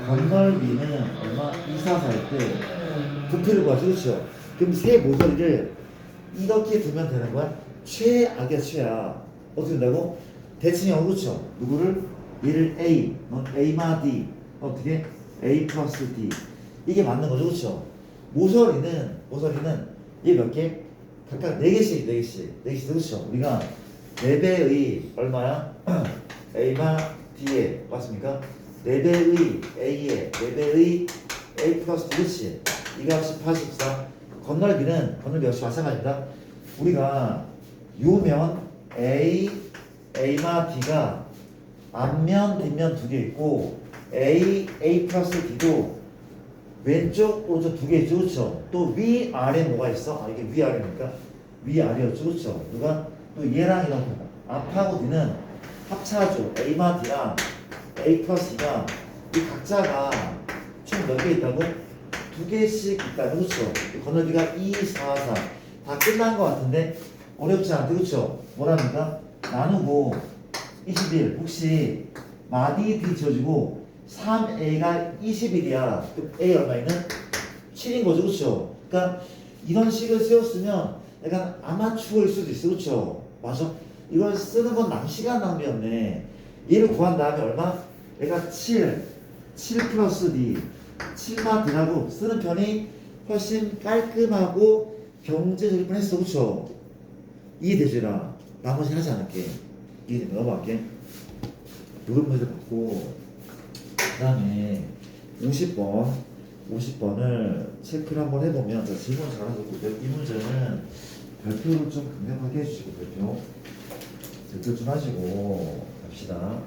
건널비는 얼마? 244일 때 부피를 구하죠. 그렇죠. 그럼 세 모서리를 이렇게 두면 되는 거야. 최악이야 최악. 어떻게 된다고? 대칭형. 그렇죠. 누구를? 얘를 A, 넌 A마 D, 어떻게? A 플러스 D. 이게 맞는 거죠. 그렇죠. 모서리는 얘 몇 개? 각각 4개씩 그렇죠. 우리가 4배의 얼마야? A마 D에 맞습니까? 4배의 A에 4배의 A 플러스 D. 그렇지. 이 값이 84. 건널비 역시 마찬가지입니다. 우리가 요면 A마 D가 앞면 뒷면 2개 있고 A 플러스 D도 왼쪽 오른쪽 2개 있죠. 그렇죠. 또 위아래 뭐가 있어? 이게 위아래니까 위아래였죠. 그렇죠. 누가 또 얘랑 이런 거 앞하고 뒤는 합차죠. A마 D랑 A 플러스 D가 이 각자가 총 몇 개 있다고? 2개씩 있다. 그렇죠. 건널비가 2, 4, 4 다 끝난 것 같은데 어렵지 않대. 그렇죠. 뭐랍니까? 나누고 21 혹시 마디 D 지어주고 3A가 21이야. 그럼 A 얼마 있는? 7인 거죠. 그렇죠. 그러니까 이런 식을 세웠으면 약간 아마추어일 수도 있어. 그렇죠. 맞아. 이걸 쓰는 건 시간 낭비였네. 얘를 구한 다음에 얼마? 얘가 7 플러스 D 7마 D라고 쓰는 편이 훨씬 깔끔하고 경제적일 뻔했어. 그렇죠. 이해되지라. 나머지 하지 않을게. 이해되면 넘어갈게. 요런 문제 받고 그 다음에 50번을 체크를 한번 해보면 질문 잘하고 이 문제는 별표를 좀 강력하게 해주시고 별표 좀 하시고 갑시다.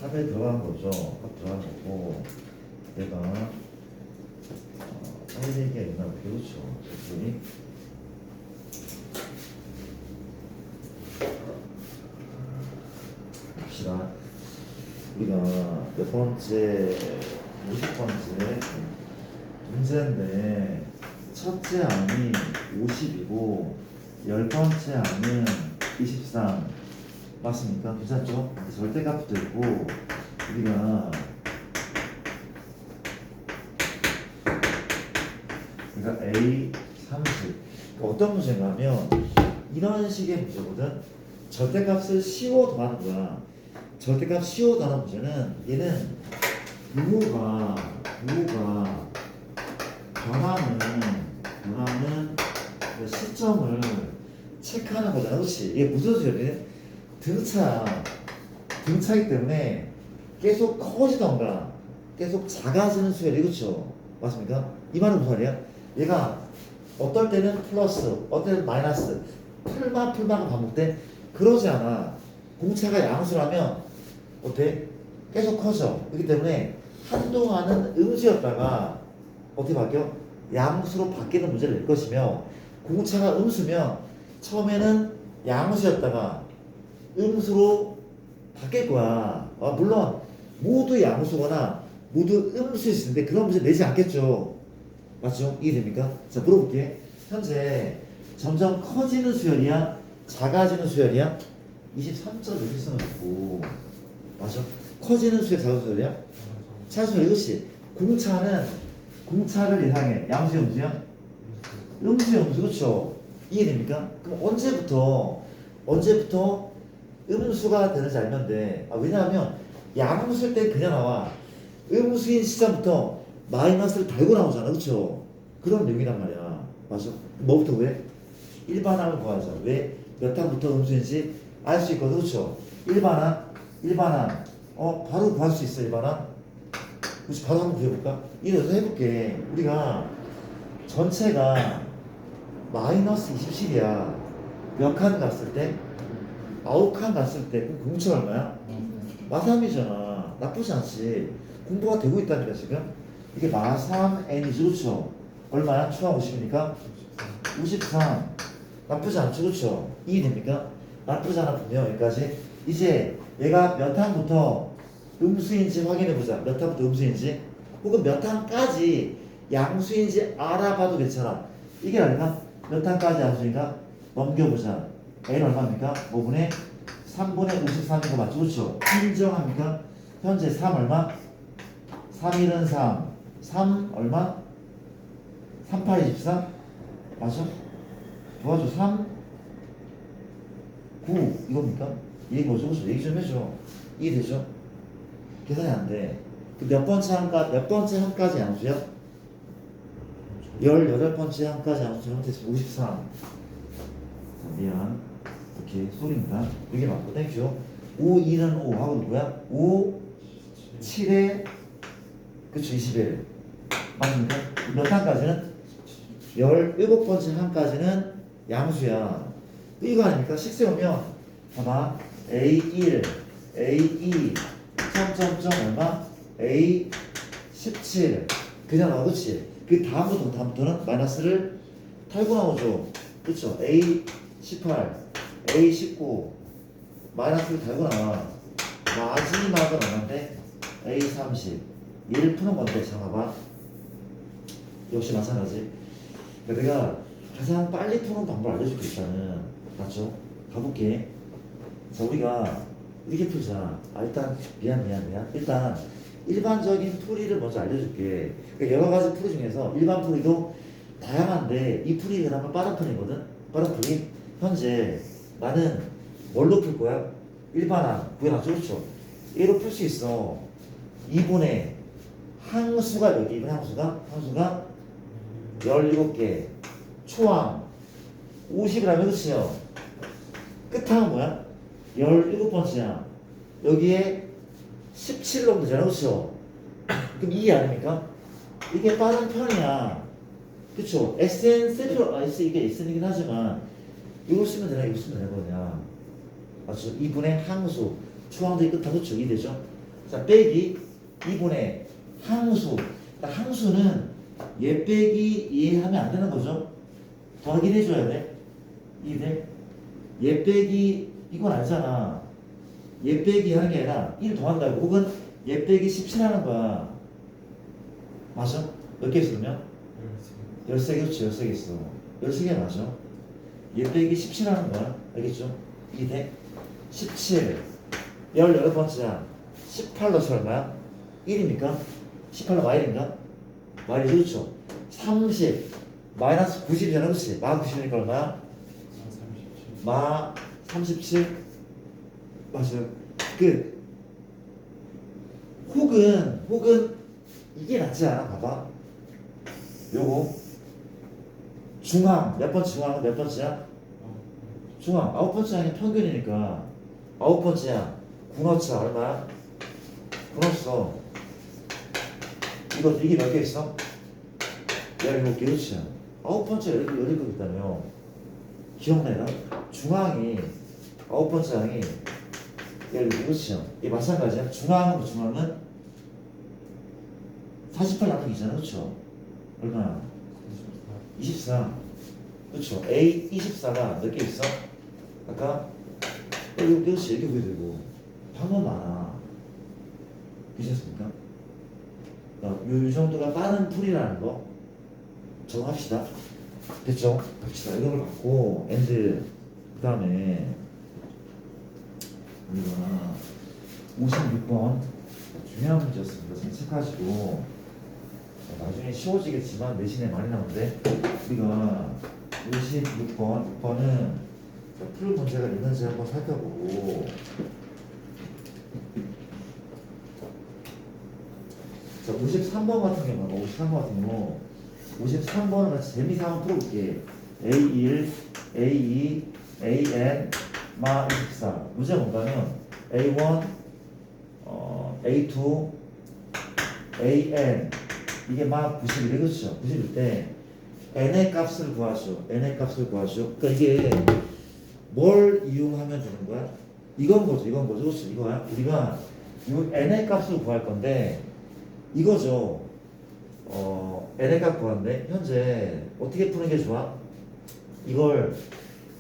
합에 들어간 거죠. 합 들어간 거고 얘가 사이 얘기가 있나 그렇죠. 별표이 갑시다. 우리가 몇 번째 50번째 문제인데 첫째 항이 50이고 10번째 항은 23 맞습니까? 괜찮죠? 절대값도 있고 우리가 그러니까 A 30 어떤 문제인가 하면 이런 식의 문제거든. 절대값을 씌워 더하는 거야. 절대값 씌워 더하는 문제는 얘는 부호가 변하는 그 시점을 체크하는 거잖아. 그렇지? 이게 무슨 소리야? 등차이기 때문에 계속 커지던가 계속 작아지는 수열이 그렇죠? 맞습니까? 이 말은 무슨 말이야? 얘가 어떨 때는 플러스 어떨 때는 마이너스 풀마가 반복돼. 그러지 않아. 공차가 양수라면 어때? 계속 커져. 그렇기 때문에 한동안은 음수였다가 어떻게 바뀌어? 양수로 바뀌는 문제를 낼 것이며 공차가 음수면 처음에는 양수였다가 음수로 바뀔 거야. 물론 모두 양수거나 모두 음수일 수 있는데 그런 문제 내지 않겠죠. 맞죠? 이해됩니까? 자, 물어볼게. 현재 점점 커지는 수열이야? 작아지는 수열이야? 23.1 있고 맞아? 커지는 수열, 작은 수열이야? 차수열 이것이 공차를 예상해. 양수, 음수야? 음수, 그렇죠? 이해됩니까? 그럼 언제부터 음수가 되는지 알면 돼. 왜냐하면 양수일 때 그냥 나와. 음수인 시점부터 마이너스를 달고 나오잖아, 그렇죠? 그런 내용이란 말이야. 맞아? 뭐부터 왜? 일반항을 구하자. 왜? 몇 항부터 음수인지 알 수 있거든, 그렇죠? 일반항. 바로 구할 수 있어, 일반항. 그렇지, 바로 한번 구해볼까? 이래서 해볼게. 우리가 전체가 마이너스 27이야. 몇 칸 갔을 때? 9칸 갔을 때 그럼 공차 얼마야? 마3이잖아. 나쁘지 않지. 공부가 되고 있다니까 지금. 이게 마3 n이지, 그렇죠? 얼마야? 추가 50이니까 53. 나쁘지 않죠, 그렇죠? 이해됩니까? 나쁘지 않아 보면 여기까지. 이제 얘가 몇 항부터 음수인지 확인해보자. 몇 항부터 음수인지 혹은 몇 항까지 양수인지 알아봐도 괜찮아. 이게 아니까 몇 항까지 양수인가? 넘겨보자. A는 얼마입니까? 5분의 3분의 53인 거 맞죠? 그렇죠? 인정합니까? 현재 3 얼마? 3일은 3 얼마? 38, 24? 맞아? 도와줘. 3 9 이겁니까? 얘기 뭐죠? 그렇죠? 얘기 좀 해줘. 이해되죠? 계산이 안 돼. 그 몇 번째 항까지 양수야? 18번째 항까지 양수 잘못했으면 53. 미안. 오케이, 소리입니다. 이게 맞고, 땡큐. 5, 2는 5 하고 누구야? 5, 7에 그쵸, 21. 맞습니까? 몇 항까지는? 17번째 항까지는 양수야. 이거 아닙니까? 식 세우면 봐봐. A1, A2, 점점점 얼마? A17. 그냥 나와, 그치? 그 다음부터는 마이너스를 탈고 나오죠. 그쵸? A18, A19 마이너스를 달고 나와. 마지막은 얼마인데? A30. 얘를 푸는 건데, 자 봐봐. 역시 마찬가지. 그러니까 내가 가장 빨리 푸는 방법을 알려줄게. 일단은 맞죠? 가볼게. 자, 우리가 이렇게 풀자. 일단 미안. 일단 일반적인 풀이를 먼저 알려줄게. 그러니까 여러 가지 풀이 중에서 일반 풀이도 다양한데 이 풀이 그나마 빠른 편이거든. 빠른 풀이. 현재 나는 뭘로 풀 거야? 일반항 구해놨죠, 그렇죠? 얘로 풀 수 있어. 2분의 항수가 몇 개? 2분의 항수가 17개. 초항 50이라면 그치요? 끝항은 뭐야? 17번째야. 여기에 17 넣으면 되잖아, 그쵸? 그럼 2 아닙니까? 이게 빠른 편이야. 그쵸? SN 세표, S 이게 SN이긴 하지만 이거 쓰면 되나, 이거 쓰면 되는 거냐. 맞죠? 2분의 항수. 초항들이 끝하고 그쵸? 2 되죠? 자, 빼기 2분의 항수. 그러니까 항수는 얘 빼기 이해하면 안 되는 거죠? 더하긴 해줘야 돼. 2 돼? 얘 빼기 이건 알잖아. 얘 빼기 하는 게 아니라 1 더한다고. 혹은 얘 빼기 17 하는 거야. 맞아? 몇 개 있으면? 13개. 그렇지, 13개 있어. 13개 맞아. 얘 빼기 17 하는 거야. 알겠죠? 2 돼? 17 18번째야. 18 넣어서 얼마야? 1입니까? 18로 마일인가? 마일이죠, 그렇죠? 30 마이너스 90이잖아, 그렇지? 마 90이니까 얼마야? 마 37 맞아요. 혹은 이게 낫지 않아? 봐봐. 요거 중항 몇 번째? 중항은 몇 번째야? 중항 9번째 아니 평균이니까 9번째야. 군어차 얼마야? 군어차 이게 몇 개 있어? 17개. 그렇지? 9번째 17개 있다며. 기억나요? 중항이 9번째 항이 17개. 그렇죠? 이게 마찬가지야. 중항은 48 나누기잖아, 그렇죠? 얼마나? 24. 그렇죠? A 24가 몇 개 있어? 아까 이거 그렇지, 이렇게 보게 되고 방법 많아. 괜찮습니까? 요 정도가 빠른 풀이라는 거 정합시다. 됐죠? 갑시다. 이걸 받고 엔드. 그 다음에 우리가 56번 중요한 문제였습니다. 잘 체크하시고 나중에 쉬워지겠지만 내신에 많이 나오는데 우리가 56번 6번은 풀 문제가 있는지 한번 살펴보고 자 53번 같은 경우 53번 같은 경우 53번은 같이 재미삼아 한번 풀어볼게. A1, A2, AN, 마 24. 문제가 뭔가면 A1, A2, AN 이게 막 91이 그렇죠? 91일 때 n의 값을 구하죠. n의 값을 구하죠. 그러니까 이게 뭘 이용하면 되는 거야? 이건 거죠. 그렇죠? 이거야. 우리가 이 n의 값을 구할 건데 이거죠. n의 값 구하는데 현재 어떻게 푸는 게 좋아? 이걸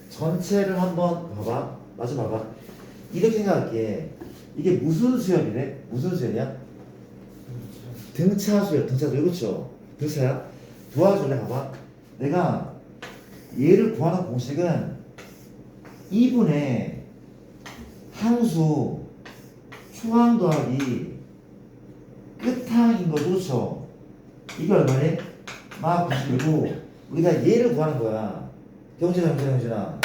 전체를 한번 봐봐. 마저 봐봐. 이렇게 생각할게. 이게 무슨 수열이래? 무슨 수열이야? 등차수열. 그렇죠? 등차야? 도와줄래? 봐봐. 내가 얘를 구하는 공식은 2분의 항수 초항 더하기 끝항인 거죠. 그렇죠? 이게 얼마니? 막 90이고 우리가 얘를 구하는 거야. 경진아.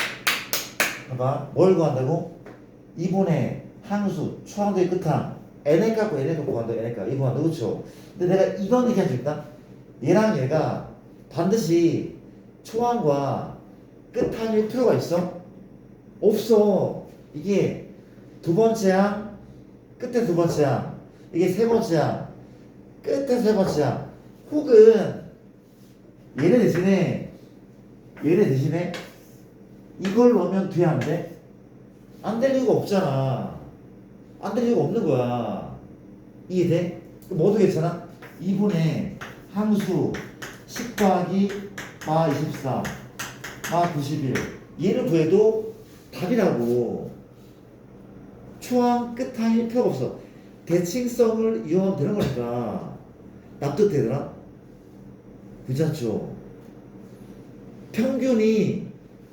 봐봐. 뭘 구한다고? 2분의 항수 초항 더하기 끝항 n의 값과 n의 값 구한다. n의 값. 이거 구한다. 그렇죠? 근데 내가 이건 얘기할 수 있다. 얘랑 얘가 반드시 초항과 끝항일 필요가 있어? 없어. 이게 두 번째 항, 끝에 두 번째 항. 이게 세 번째 항, 끝에 세 번째 항. 혹은 얘네 대신에 이걸 넣으면 뒤에 안 돼? 안 될 이유가 없잖아. 안 될 이유가 없는 거야. 이해돼? 뭐도 괜찮아? 2분의 항수 10 더하기 마 24, 마 91. 얘를 구해도 답이라고. 초항, 끝항일 필요가 없어. 대칭성을 이용하면 되는 거니까. 납득되더라? 괜찮죠? 평균이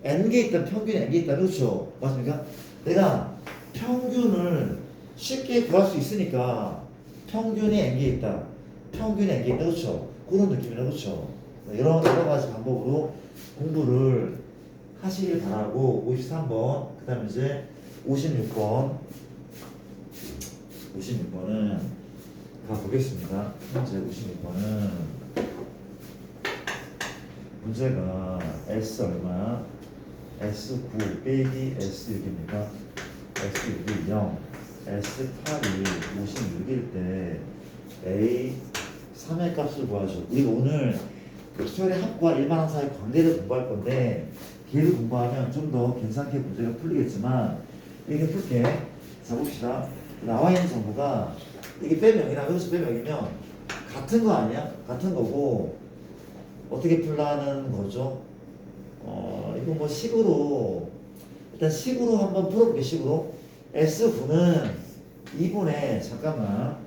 n개 있다, 평균이 n개 있다. 그렇죠? 맞습니까? 내가 평균을 쉽게 구할 수 있으니까 평균이 n개 있다. 그렇죠? 그런 느낌이라 그렇죠? 여러 가지 방법으로 공부를 하시길 바라고 53번 그 다음에 이제 56번은 가보겠습니다. 현재 56번은 문제가 S 얼마? S9 빼기 S6입니까? S6이 0, S8이 56일 때 A 3의 값을 구하죠. 우리가 오늘 수열의 합과 일반항 사이의 관계를 공부할 건데 걔를 공부하면 좀 더 괜찮게 문제가 풀리겠지만 이렇게 풀게. 자 봅시다. 나와 있는 정보가 이게 빼명이나 여기서 빼명이면 같은 거 아니야? 같은 거고 어떻게 풀라는 거죠? 이거 뭐 식으로 일단 식으로 한번 풀어볼게. 식으로 S9는 2분의 잠깐만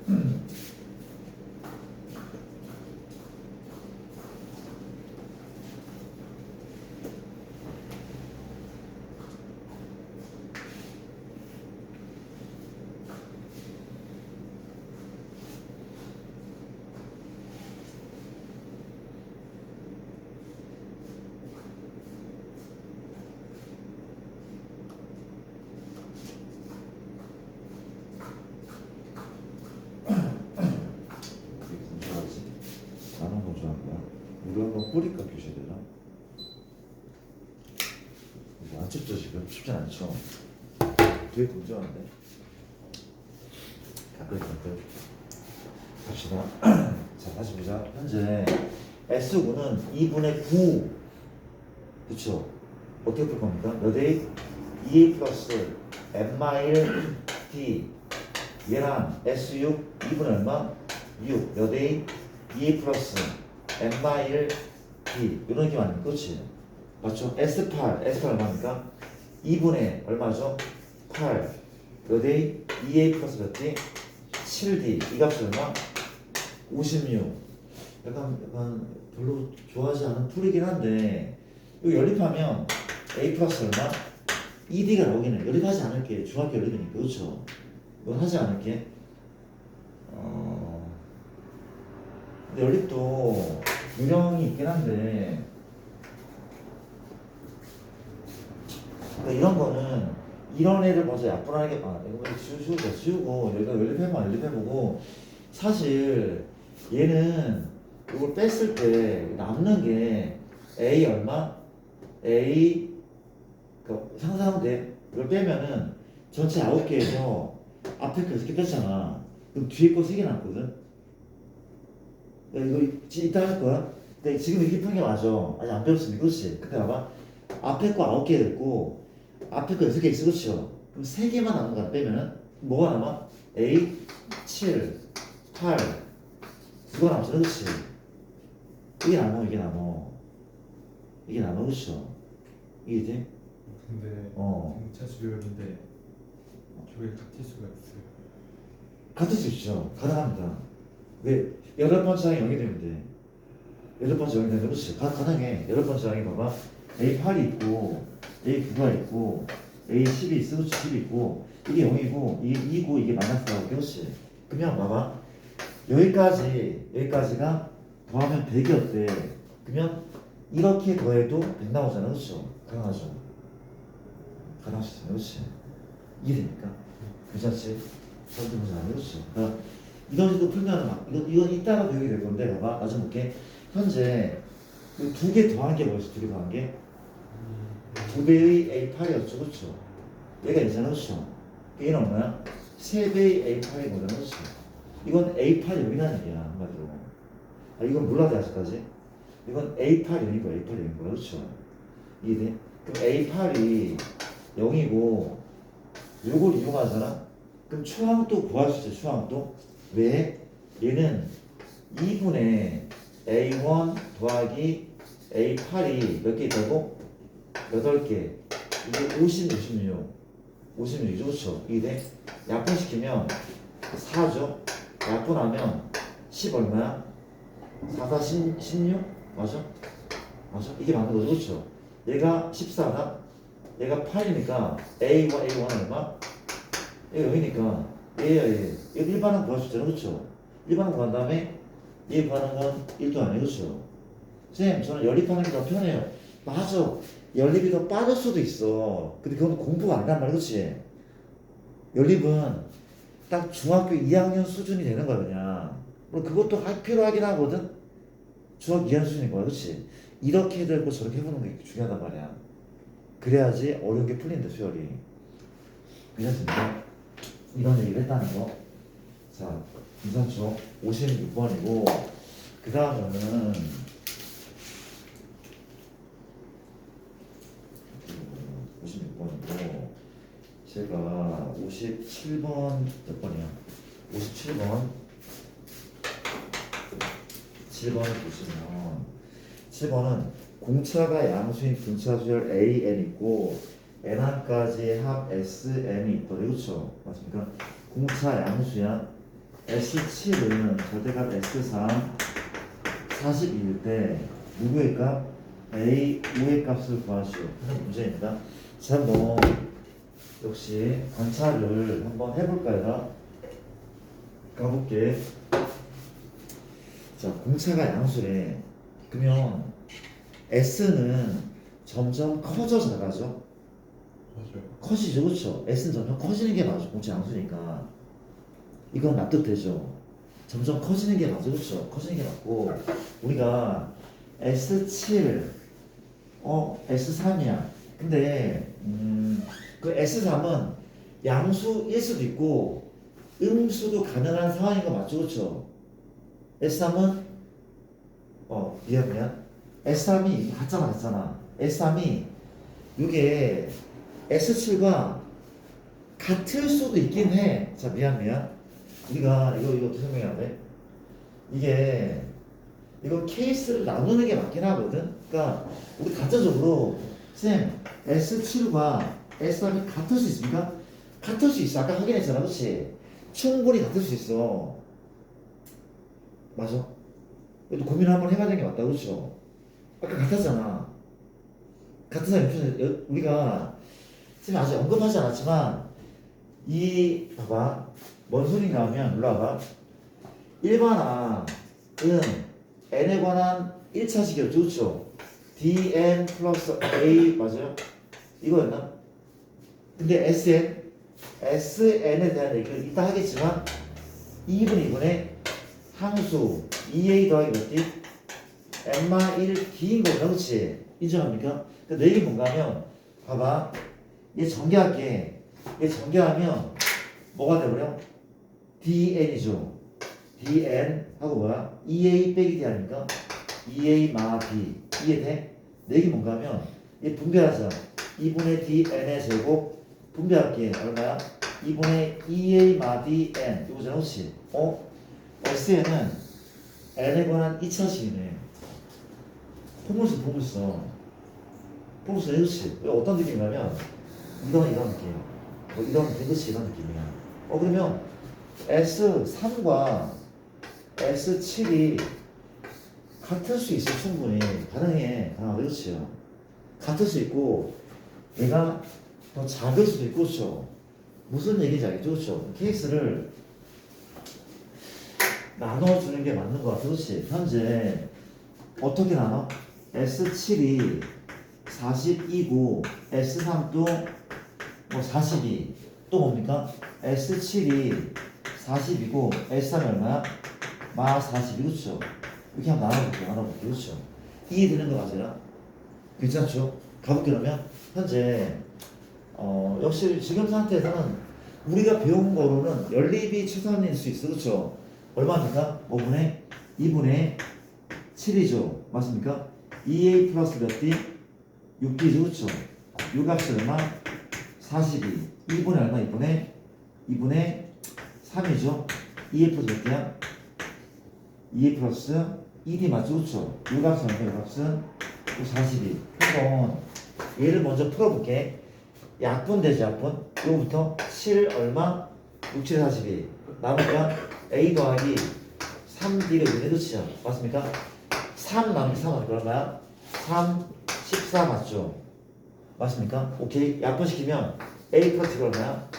우리 한번 뿌릴까 교실이나? 이거 안 춥죠 지금? 춥진 않죠? 되게 건조한데? 가끔 갑시다. 자 다시 보자. 현재 S9는 2분의 9 그쵸? 어떻게 풀 겁니까? 몇 A? 2A 플러스 N-마일 D 얘랑 S6 2분의 얼마? 6 몇 A? 2A 플러스 N-마일 D 이런 느낌 아닙니까? 그렇지? 맞죠? S8 얼마입니까? 2분의 얼마죠? 8 몇 A? 2A 플러스 몇 D? 7D 이 값이 얼마? 56 약간 별로 좋아하지 않은 풀이긴 한데 이거 연립하면 A 플러스 얼마? 2D가 나오긴 해. 연립하지 않을게. 중학교 연립이니까 그렇죠? 이건 하지 않을게. 근데 연립도 유형이 있긴 한데 이런 거는 이런 애를 먼저 약분하는 게 이거 지우고 여기가 연립해보고 사실 얘는 이걸 뺐을 때 남는 게 A 얼마? A 상상하면 돼. 이걸 빼면은 전체 9개에서 앞에 거 6개 뺐잖아. 그럼 뒤에 거 3개 남거든. 야, 이거 이따 할 거야? 근데 지금 이렇게 푼 게 맞아. 아직 안 배웠으면 그렇지. 근데 봐봐. 앞에 거 9개 됐고 앞에 거 6개 있어. 그렇죠? 그럼 3개만 남은 거야. 빼면은 뭐가 남아? A 7 8 누가 남잖아. 그렇지? 이게 남아. 이게 남아. 그렇죠? 이게 돼? 근데 등차 수열인데 저게 같을 수가 있어요. 같을 수 있죠. 가능합니다. 왜? 8번째 항이 0이 되면 돼. 8번째 0이 되면 그렇지. 가능해. 8번째 항이 봐봐. A8이 있고 A9가 있고 A10이 있어. 그렇지. 10이 있고 이게 0이고 이게 2고 이게 마이너스라고. 그렇지. 그러면 봐봐. 여기까지가 더하면 100이었대. 그러면 이렇게 더해도 100 나오잖아. 그렇죠? 가능하죠. 가능할 수 있어. 그렇지. 이해됩니까? 괜찮지? 설득하잖아. 그렇지. 그러니까 이런 식으로 풀면 막 이건 이따가 배우게 될 건데 봐봐. 나좀 볼게. 현재 2개 더한 게 뭐였어? 2개 더한 게 2배의 A8이었죠. 그렇죠? 얘가 있잖아. 그렇죠? 얘는 얼마야? 3배의 A8이 뭐잖아. 그렇죠? 이건 A8 0이라는 얘기야. 한마디로. 이건 몰라도 돼. 아직까지. 이건 A8 0인 거야. A8 0인 거야. 그렇죠? 이해돼? 그럼 A8이 0이고 요걸 이용하잖아? 그럼 초항도 구할 수 있어. 초항도. 왜? 얘는 2분의 A1 더하기 A8이 몇 개 있다고? 8개. 이게 56이죠. 그렇죠? 이게 약분시키면 4죠? 약분하면 10 얼마야? 4, 4, 16? 맞아? 이게 맞는 거죠. 그렇죠? 얘가 14나? 얘가 8이니까 A1 얼마? 얘가 0이니까 얘 일반항 구할 수 있잖아. 그렇죠? 일반항 구한 다음에 얘 구하는 건 1도 아니에요. 그렇죠? 쌤, 저는 연립하는 게 더 편해요. 맞아. 연립이 더 빠를 수도 있어. 근데 그건 공부가 안 단 말이야. 그렇지? 연립은 딱 중학교 2학년 수준이 되는 거야. 그냥 물론 그것도 필요하긴 하거든. 중학교 2학년 수준인 거야. 그렇지? 이렇게 해도 저렇게 해보는 게 중요하단 말이야. 그래야지 어려운 게 풀린다. 수열이. 괜찮습니까? 이런 얘기를 했다는 거. 자, 괜찮죠? 56번이고 그 다음은 56번이고 제가 57번 몇 번이야? 57번 7번을 보시면 7번은 공차가 양수인 분차 수열 AN 있고 N1까지 합 SN이 있더래. 그렇죠? 맞습니까? 공차 양수야. S7은 절대값 S3 42일 때 누구의 값? A5의 값을 구하시오. 하는 문제입니다. 자, 한번 역시 관찰을 한번 해볼까요? 가볼게. 자, 공차가 양수래. 그러면 S는 점점 커져 작아져? 맞아요. 커지죠. 그렇죠? S는 점점 커지는 게 맞아. 공차 양수니까. 이건 납득되죠. 점점 커지는 게 맞아. 그렇죠? 커지는 게 맞고 우리가 S7 S3이야. 근데 그 S3은 양수일 수도 있고 음수도 가능한 상황인 거 맞죠? 그렇죠? S3은 미안 S3이 같잖아. S3이 이게 S7과 같을 수도 있긴 해. 자, 미안. 우리가 이거 어떻게 설명해야 돼? 이거 케이스를 나누는 게 맞긴 하거든. 그러니까 우리 가정적으로 쌤 S7과 S3이 같을 수 있습니까? 같을 수 있어. 아까 확인했잖아. 그렇지? 충분히 같을 수 있어. 맞아? 또 고민을 한번 해봐야 되는 게 맞다. 그렇죠? 아까 같았잖아. 같은 사람 우리가 쌤 아직 언급하지 않았지만 봐봐. 뭔 소린가 하면 일로 와봐. 일반항은 n에 관한 1차식이었죠. 그렇죠? dn 플러스 a 맞아요? 이거였나? 근데 SN에 대한 얘기를 이따 하겠지만 2분의 2분의 항수 2a 더하기 몇 d? n마 1 d인 거구나. 그렇지? 인정합니까? 그 얘기 뭔가 하면 봐봐. 얘 전개할게. 얘 전개하면 뭐가 돼버려? dn이죠. dn 하고 뭐야? 2a 빼기 d 아닙니까? 2a 마 d. 이해돼? 얘기 뭔가 하면 얘 분배하자. 2분의 dn의 제곱 분배할게. 얼마야? 2분의 2a 마 dn. 이거잖아. 그렇지? SN은 n에 관한 2차식이네. 포물선 해주지. 어떤 느낌이냐면 이런 느낌. 뭐 이런 그치 이런 느낌이야. 그러면 S3과 S7이 같을 수 있어. 충분히 가능해. 그렇지요. 같을 수 있고 얘가 더 작을 수도 있고. 그렇죠. 무슨 얘기인지 알겠죠? 그렇죠. 케이스를 나눠주는 게 맞는 것 같아. 그렇지. 현재 어떻게 나눠? S7이 42고 S3도 뭐 42. 또 뭡니까? S7이 40이고 S3이 얼마야? 마 42. 그렇죠. 이렇게 한번 나눠볼게요. 그렇죠. 이해되는 거 맞아요? 괜찮죠? 가볼게. 그러면 현재 역시 지금 상태에서는 우리가 배운 거로는 연립이 최선일 수 있어. 그렇죠? 얼마입니까? 5분의 2분의 7이죠. 맞습니까? 2a 플러스 몇 d? 6d죠. 그렇죠? 요 값이 얼마? 42. 2분의 얼마? 2분의 3이죠. 2a 플러스 몇 d야? 2a 플러스 2d 맞죠? 그렇죠? 요 값은 얼마? 요 값은 42. 한번 얘를 먼저 풀어볼게. 약분 되지 약분. 요거부터 7 얼마? 6, 7, 42. 남으니까 a 더하기 3d가 6의 끝이야. 맞습니까? 3 남기 3은 얼마야? 3, 14 맞죠? 맞습니까? 오케이. 약분시키면 a 플러스 d가 얼마야?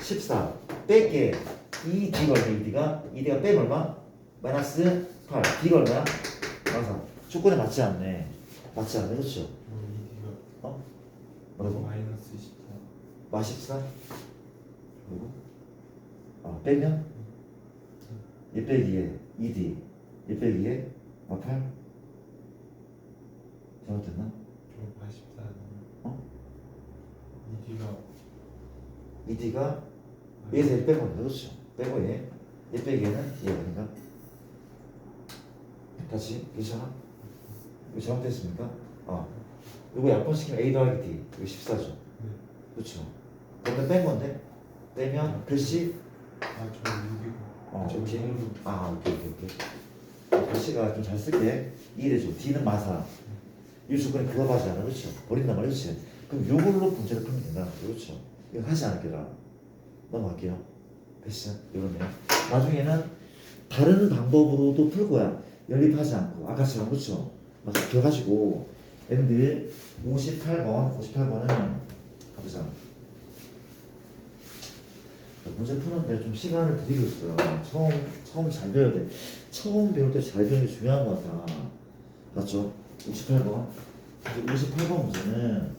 14. 뺄게. 2d가 얼마? 2d가 빼면 얼마? 마이너스 8. d가 얼마야? 맞아. 조건에 맞지 않네. 그렇죠? 이디가 뭐라고? 마이너스 14. 마 14? 그리고 빼면 얘 빼기에 2d 얘 빼기에 마 8? 잘못됐나? 저 84. 이디가 2d가 얘에서 얘 빼고 그렇죠. 빼고 얘 빼기에는 얘 아닌가? 다시 괜찮아? 이거 잘못됐습니까? 이거 약분시키면 a 더하기 d 이거 14죠. 네. 그렇죠. 그러면 뺀 건데 빼면 글씨 저 6이고. 오케이. 오케이. 오케이. 글씨가 좀 잘 쓸게. 이래줘. D는 마사. 이 조건이 부합하지 않아. 그렇죠. 버린단 말이야. 그렇지. 그럼 요걸로 문제를 풀면 된다. 그렇죠. 이거 하지 않을게라. 넘어갈게요. 됐어. 이러면 나중에는 다른 방법으로도 풀 거야. 연립하지 않고 아까처럼. 그렇죠. 막 기억하시고 얘네들 58번은 가보자. 문제 푸는데 좀 시간을 드리고 있어요. 처음 잘 배워야 돼. 처음 배울 때 잘 배우는 게 중요한 것 같아. 맞죠? 58번. 58번 문제는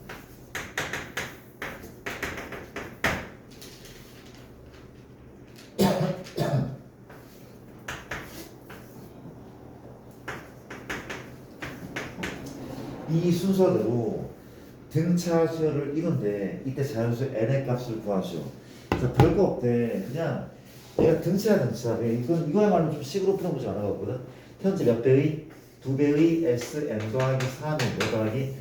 이 순서대로 등차 수열을 이건데 이때 자연수 n의 값을 구하시오. 그래서 별거 없대. 그냥 얘가 등차야. 이거야말로 좀 식으로 풀어보지 않아봤거든. 현재 몇 배의? 2배의 Sn 더하기 3인 5 더하기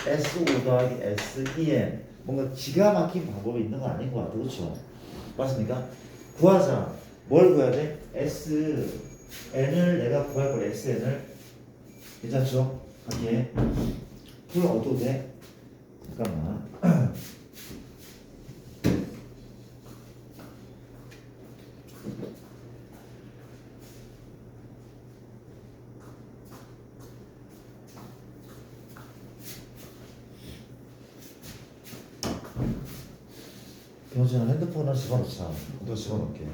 S5 더하기 S2n. 뭔가 기가 막힌 방법이 있는 건 아닌 것 같아. 그렇죠? 맞습니까? 구하자. 뭘 구해야 돼? Sn을 내가 구할 걸. Sn을. 괜찮죠? 하기에 풀 얻어도 돼? 잠깐만. 병진아 핸드폰을 집어넣자. 너 집어넣게.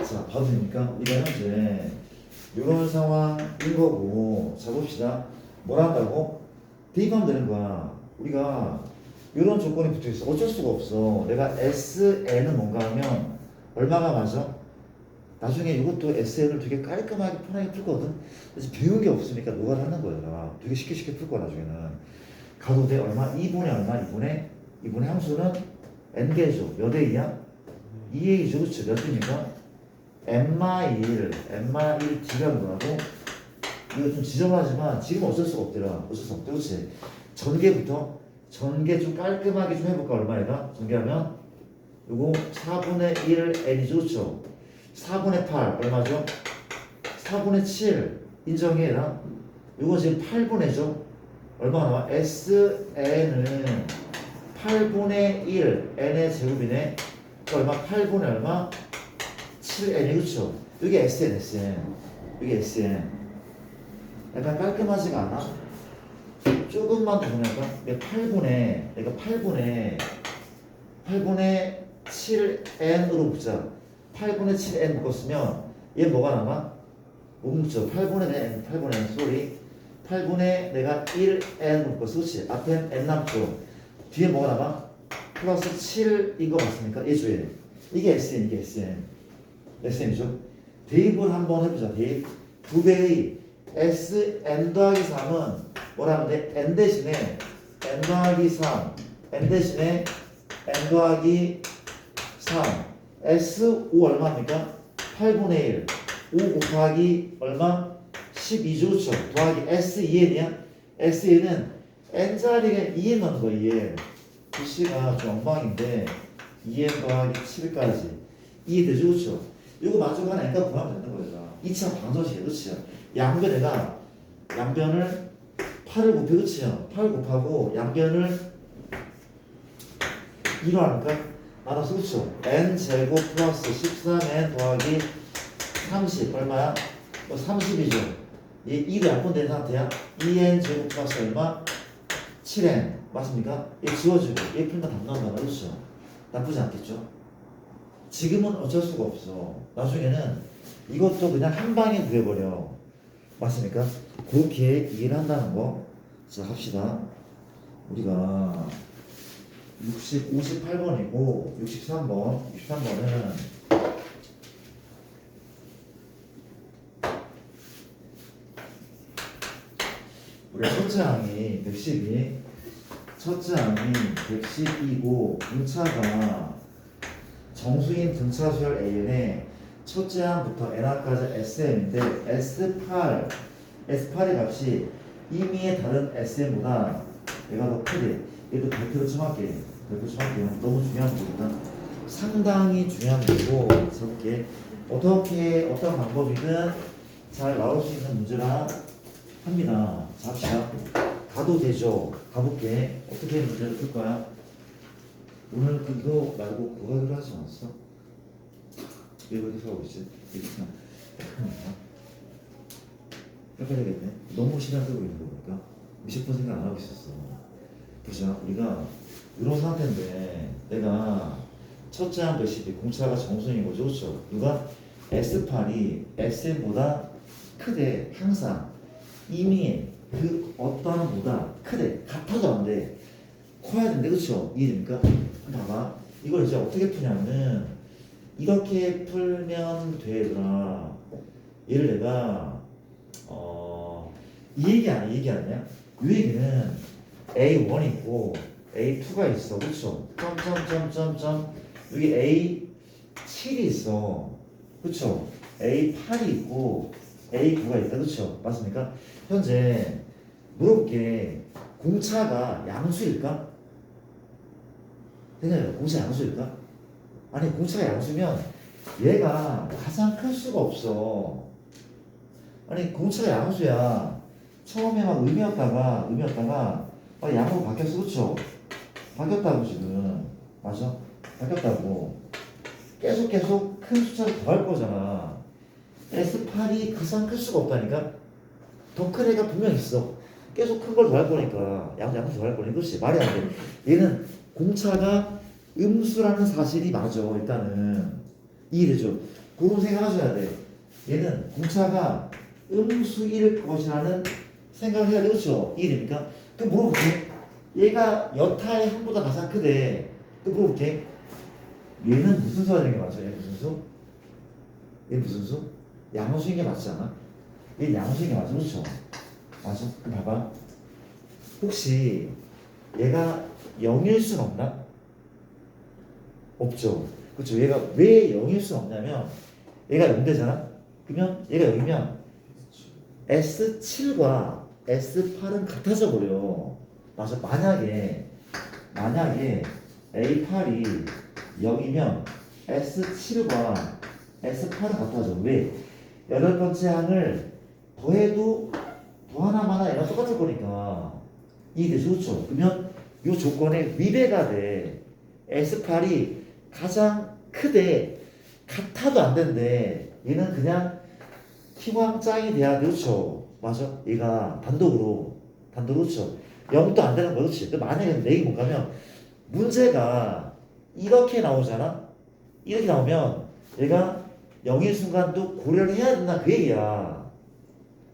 자, 봐도 됩니까? 우리가 현재 이런 상황인 거고. 자, 봅시다. 뭐라 한다고? 대입하면 되는 거야. 우리가 이런 조건이 붙어 있어. 어쩔 수가 없어. 내가 SN은 뭔가 하면 얼마가 맞아? 나중에 이것도 SN을 되게 깔끔하게 편하게 풀거든. 그래서 배운 게 없으니까 노가다 하는 거야. 되게 쉽게 풀 거야 나중에는. 가도 돼 얼마? 2분의 얼마? 2분의 함수는 n개죠. 몇 a야? 2a죠. 그치? 몇 a니까? n-1D가 뭐라고? 이거 좀 지저분하지만 지금 어쩔 수가 없더라. 어쩔 수 없대. 그치? 전개부터 전개 좀 깔끔하게 좀 해볼까? 얼마야? 전개하면 요거 4분의 1 n이죠. 그쵸? 4분의 8 얼마죠? 4분의 7 인정해라. 요거 지금 8분의죠? 얼마 나와? SN은 8분의 1 n의 제곱이네. 그 얼마? 8분의 얼마? 7n이 그쵸? 여기 SN 여기 SN 약간 깔끔하지가 않아? 조금만 더 보낼까? 내가 8분의 7n으로 묶자. 8분의 7n 묶었으면 얘 뭐가 남아? 못 묶죠. 8분의 n, 쏘리. 8분의 내가 1n 묶었어. 그치? 앞엔 n 남죠. 뒤에 뭐가 남아? 플러스 7인 거 맞습니까? 예조에. 이게 SN, 이게 SN이죠. 대입을 한번 해보자. 대입. 2배의 SN 더하기 3은 뭐라 하면 돼? N 대신에 N 더하기 3 N 대신에 N 더하기 3 S5 얼마입니까? 8분의 1 5 곱하기 얼마? 12죠. 그쵸? 더하기 S2N이야? S2N은 N자리에 2N 넣는 거 2N 글씨가 좀 엉망인데 2N 더하기 7까지 이해되죠? 그쵸? 이거 만족하는 N값 구하면 되는 거예요. 2차 방정식이야. 그쵸? 양변에다 양변을 8을 곱해. 그치요? 8 곱하고 양변을 2로 하니까 알아서. 그쵸? n제곱 플러스 13n 더하기 30 얼마야? 30이죠. 얘 2로 약분된 상태야. 2n 제곱 플러스 얼마? 7n 맞습니까? 얘 지워지고 얘 풀면 답 나온다. 그렇죠? 나쁘지 않겠죠? 지금은 어쩔 수가 없어. 나중에는 이것도 그냥 한 방에 구해버려. 맞습니까? 그렇게 이해를 한다는 거. 자, 합시다. 우리가 58번이고 63번은 우리 첫째 항이 110이 첫째 항이 110이고 분차가 정수인 등차 수열 AN에 첫째 항부터 n항까지 SM인데 S8의 값이 이미의 다른 SM보다 얘가 더 크대. 얘도 별표로 첨할게요. 너무 중요한 부분이다. 상당히 중요한 부분이고 적게 어떤 방법이든 잘 나올 수 있는 문제라 합니다. 자, 합시다. 가도 되죠. 가볼게. 어떻게 문제를 풀 거야? 오늘 그거 말고 그거 하기로 하지 않았어? 왜 그렇게 하고 있지? 헷갈리겠네. 너무 시간 끌고 있는 거 보니까 20분 생각 안 하고 있었어. 보자, 우리가 이런 상태인데 내가 첫째 한 몇십이 공차가 정수인 거죠. 그렇죠? 누가 S8이 SM보다 크대. 항상 이미 그 어떤 보다 크대. 같아도 안 돼. 커야 된대. 그렇죠? 이해됩니까? 봐봐. 이걸 이제 어떻게 푸냐면 이렇게 풀면 되더라. 얘를 내가 이 얘기 아니야? 이 얘기는 A1 있고 A2가 있어. 그쵸? 점점점점점 여기 A7이 있어. 그쵸? A8이 있고 A9가 있다. 그쵸? 맞습니까? 현재 물어볼게. 공차가 양수일까? 생각해요. 공차 양수일까? 아니, 공차가 양수면 얘가 가장 클 수가 없어. 아니, 공차가 양수야. 처음에 막 음이었다가 양으로 바뀌었어. 그쵸? 바뀌었다고 지금. 맞아? 바뀌었다고. 계속 큰 숫자를 더할 거잖아. S8이 가장 클 수가 없다니까? 더 큰 애가 분명 있어. 계속 큰 걸 더할 거니까. 양수 더할 거니까. 그렇지? 말이 안 돼. 얘는 공차가 음수라는 사실이 맞아. 일단은. 이해되죠? 그런 생각 하셔야 돼. 얘는 공차가 음수일 것이라는 생각을 해야 되겠죠. 이해됩니까? 그럼 물어볼게. 얘가 여타의 항보다 가장 크대. 또 물어볼게. 얘는 무슨 수가 되는 게 맞아? 얘 무슨 수? 얘 무슨 수? 양수인 게 맞지 않아? 얘 양수인 게 맞아. 그렇죠? 맞아. 그럼 봐봐. 혹시 얘가 0일 수는 없나? 없죠. 그렇죠. 얘가 왜 0일 수는 없냐면 얘가 0되잖아? 그러면 얘가 0이면 S7과 S8은 같아져 버려. 맞아. 만약에 A8이 0이면 S7과 S8은 같아져. 왜? 여덟 번째 항을 더해도 더하나마나 얘랑 똑같을 거니까 이해되죠? 그렇죠? 그러면 이 조건에 위배가 돼. S8이 가장 크대. 같아도 안 된대. 얘는 그냥 희망짱이 돼야 돼. 그렇죠? 맞아. 얘가 단독으로 그렇죠? 0도 안 되는 거 그렇지? 근데 만약에 내기 뭔가면 문제가 이렇게 나오잖아? 이렇게 나오면 얘가 0일 순간도 고려를 해야 된다 그 얘기야.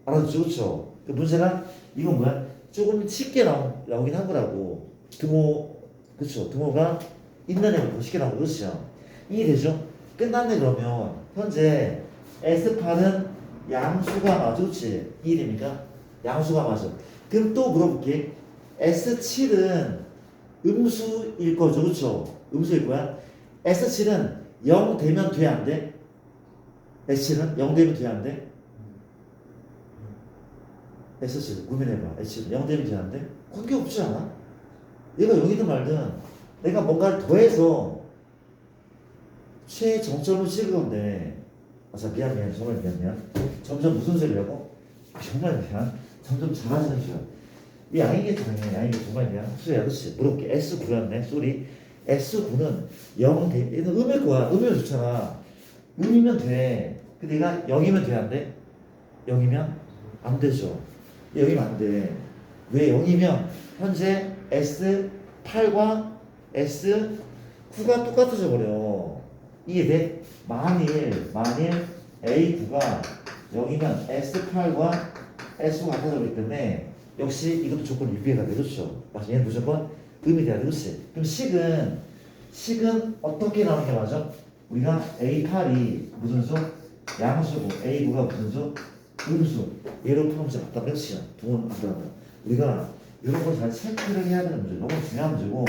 알았죠? 그렇죠? 그 문제가 이건 뭐야? 조금 쉽게 나오긴 한 거라고. 그렇죠? 등호가 있는 애보다 더 쉽게 나오고 그렇죠? 이해되죠? 끝났네. 그러면 현재 S8은 양수가 맞아. 그렇지? 이해됩니까? 양수가 맞아. 그럼 또 물어볼게. S7은 음수일 거죠. 그렇죠? 음수일 거야. S7은 0 되면 돼? 안 돼? S7은 0 되면 돼? 안 돼? S7 고민해봐. S7은 0 되면 돼? 안 돼? 관계없지 않아? 얘가 0이든 말든 내가 뭔가를 더해서 최정점을 찍은 건데 미안 정말 미안 점점 무슨 소리라고? 정말 미안 점점 잘하시는 줄. 이 양이겠잖아요. 양이게 정말 미안. 수야 그렇지. 물어볼게. S9였네. 쏘리. S9는 0 돼. 얘는 음일 거야. 음이면 좋잖아. 음이면 돼. 근데 얘가 0이면 돼? 안 돼? 0이면 안 되죠. 0이면 안 돼. 왜 0이면 현재 S8과 S9가 똑같아져 버려. 이해돼? 만일 A9가 0이면 S8과 S가 같아져 버리기 때문에 역시 이것도 조건 유비가 되겠죠. 맞아. 얘는 무조건 음이 돼야 되겠지. 그럼 식은 어떻게 나오는 게 맞아? 우리가 A8이 무슨 수? 양수고 A9가 무슨 수? 음수. 얘로 풀면 진짜 맞다. 몇시야? 두번 안들어간다. 우리가 이런 걸 잘 체크를 해야 되는 문제. 너무 중요한 문제고.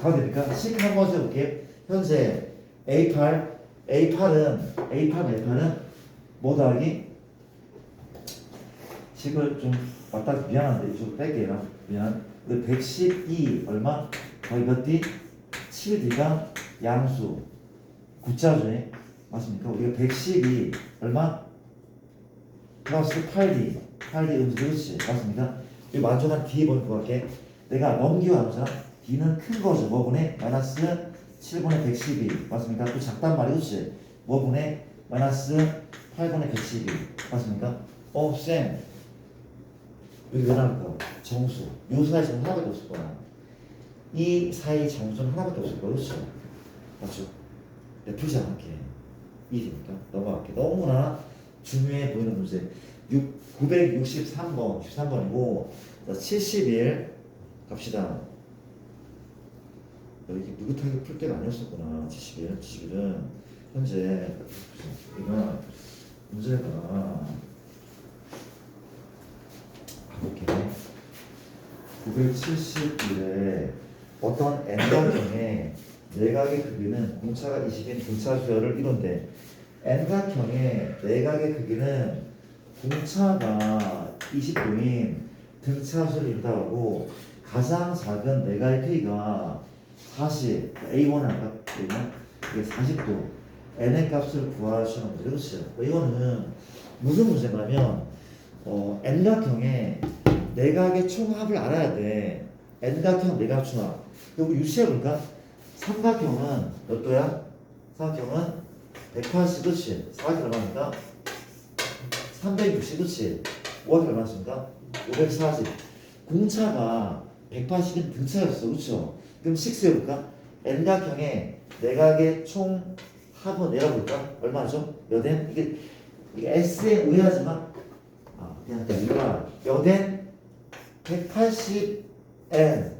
가도 됩니까? 식 한번 해볼게. 현재 A8은 뭐 더하기? 식을 좀 맞다. 미안한데 이쪽 뺄게요. 미안. 112 얼마? 거의 몇 D? 7D가 양수 9자죠. 맞습니까? 우리가 112 얼마? 플러스 8D 음수 그렇지. 맞습니까? 이 만족한 D 보는 거 같게 내가 넘기고하면서 D는 큰 거죠. 뭐분의 마이너스 7분의 112 맞습니까? 또 작단 말이 그렇지. 뭐분의 마이너스 8분의 112 맞습니까? 쌤 여기 왜 나올까? 정수. 요 사이 정수 하나밖에 없을 거야. 이 사이 정수는 하나밖에 없을 거야. 그렇죠? 맞죠? 내 풀지 않을게. 이해됩니까? 넘어갈게. 너무나 중요해 보이는 문제. 963번, 63번이고 71 갑시다. 이렇게 느긋하게 풀 때가 아니었었구나. 71은 현재 이거 문제가 가볼게. 971에 어떤 N각형의 내각의 크기는 공차가 20인 등차 수열을 이룬대. N각형의 내각의 크기는 공차가 20도인 등차 수열을 이룬다고 가장 작은 내각의 크기가 40, A1은 아까 이게 40도 N의 값을 구하시는 문제. 그렇죠? 이거는 무슨 문제냐면 N각형의 내각의 총합을 알아야 돼. N각형 내각 총합. 여기 유추해볼까? 삼각형은 몇 도야? 삼각형은 180, 그치? 사각형 얼마입니까? 360, 그치? 오각형 얼마입니까? 540. 공차가 180인 등차였어, 그쵸? 그럼 식수해볼까? N각형의 내각의 총합은 내려볼까? 얼마죠? 몇 N? 이게 S에 의하지만 그냥 여기가 여된 180n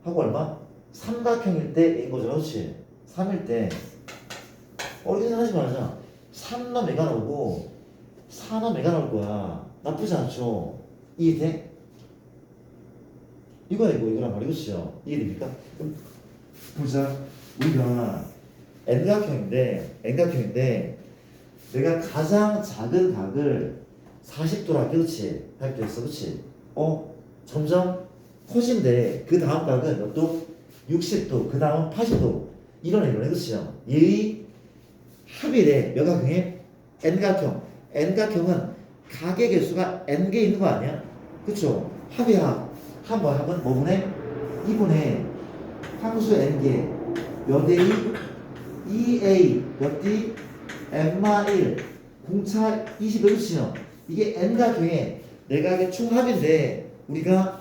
하고 얼마? 삼각형일 때인 거죠. 그렇지? 3일 때 어렵게 생각하지 말자. 3놈 애가 나오고 4놈 애가 나올 거야. 나쁘지 않죠? 이해돼? 이거랑 말이겠죠? 이해됩니까? 그럼 보자. 우리가 N각형인데 내가 가장 작은 각을 40도로 할게. 그치? 할게 했어. 그치? 점점 커진데 그 다음 각은 몇 도? 60도, 그 다음은 80도. 이런 그치요? 얘의 합이래. 몇 각형에? N각형. N각형은 각의 개수가 N개 있는 거 아니야? 그쵸? 합이 합. 합은 뭐분의? 2분의 함수 N개. 몇 A? 2A. 몇 D? N마 1. 공차 20. 그치요? 이게 N각형의 내각의 총합인데 우리가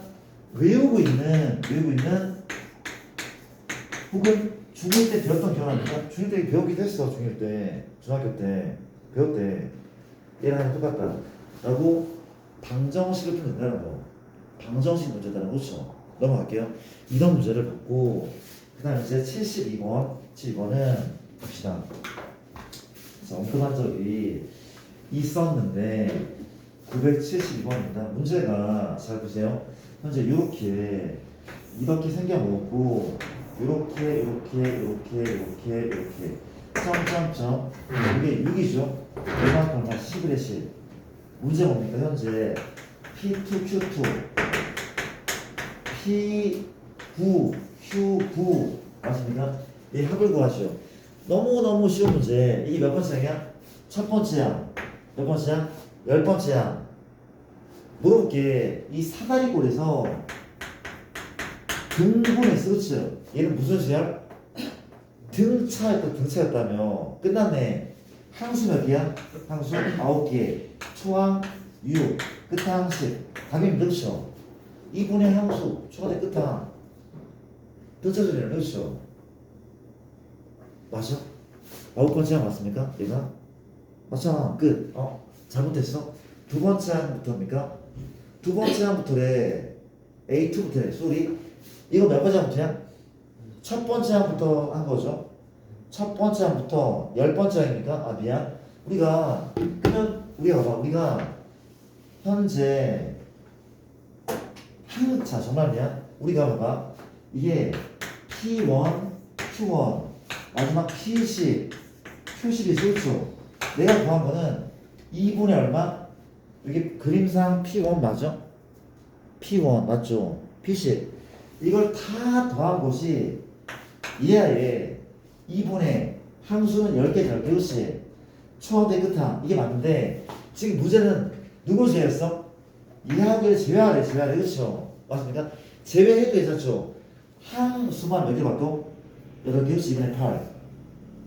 외우고 있는 혹은 중1 때 배웠던 기억납니까? 중1 때 배우기도 했어. 중1 때 중학교 때 배웠대. 얘랑 똑같다 라고 방정식을 풀면 된다는 거. 방정식 문제다는 거죠. 넘어갈게요. 이런 문제를 받고 그 다음에 이제 72번은 봅시다. 자, 언급한 적이 있었는데 972번입니다. 문제가 잘 보세요. 현재 이렇게 생겨먹고 이렇게 점점점 이게 6이죠. 얼마큼 11의 10. 문제 뭡니까? 현재 P2Q2 P9 Q9 맞습니까? 이 합을 구하시오. 너무너무 쉬운 문제. 이게 몇 번째야? 첫 번째야. 몇 번째야? 10번째야. 물어볼게. 이 사다리꼴에서 등분했어. 그치? 얘는 무슨 수야? 등차였다며. 끝났네. 항수 몇 개야? 항수 9개. 초항 6. 끝항 10. 답입니다. 그쵸? 2분의 항수. 초과대 끝항. 등차절이네. 그쵸? 맞아? 9번째 항 맞습니까? 얘가? 맞잖아. 끝. 잘못했어? 두 번째 항부터입니까? 두 번째 항부터래. A2부터래. 쏘리. 이거 몇 번째 항부터야? 첫 번째 항부터 한 거죠. 첫 번째 항부터 10번째 항입니까? 미안. 우리가 봐봐. 우리가 현재 자 정말 미안. 우리가 봐봐. 이게 P1, Q1 마지막 P10, Q10이 그렇죠? 내가 구한 거는 2분의 얼마? 여기 그림상 P1 맞죠? P1 맞죠? P10 이걸 다 더한 것이 이하에 2분의 항수는 10개 그렇지? 초대 끝항 이게 맞는데 지금 문제는 누굴 제외했어? 이하를 제외하래 그렇죠? 맞습니까? 제외해도 괜찮죠? 항수만 몇 개 받고 8개 그렇지? 2분의 8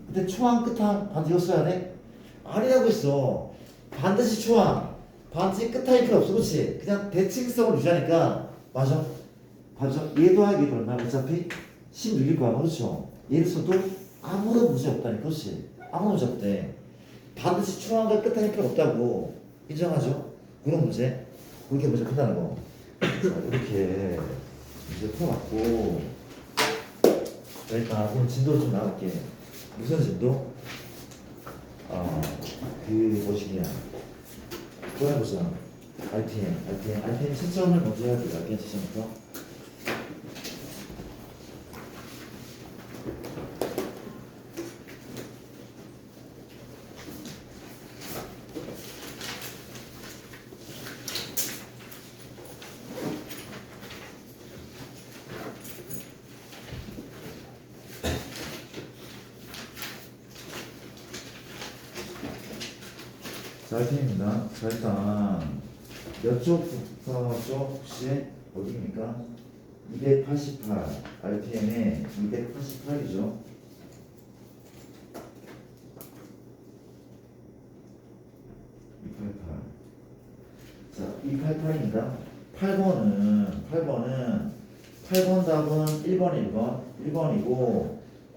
근데 초항 끝항 반드시 이거 써야 돼? 아니라고 했어. 반드시 초항 반드시 끝항이 필요 없어. 그렇지? 그냥 대칭성을 유지하니까 맞아? 얘 더하기 얘도 얼마야? 어차피 16일 거야. 그렇죠? 얘를 써도 아무런 문제 없다니까. 그렇지? 아무런 문제 없대. 반드시 초항과 끝항이 필요 없다고 인정하죠? 그런 문제 그렇게 문제 푼다는 거. 자, 이렇게 문제 풀어봤고 일단 오늘 진도를 좀 나갈게. 무슨 진도? 뭐시기야? 또 해보자. RPM 채점을 먼저 해야 돼. RPM 채점부터. 자, RPM입니다. 자, 일단 몇 쪽부터 쪽 혹시 어디입니까? 288 RPM에 288이죠. 288. 자, 288입니다. 8번 답은 1번이고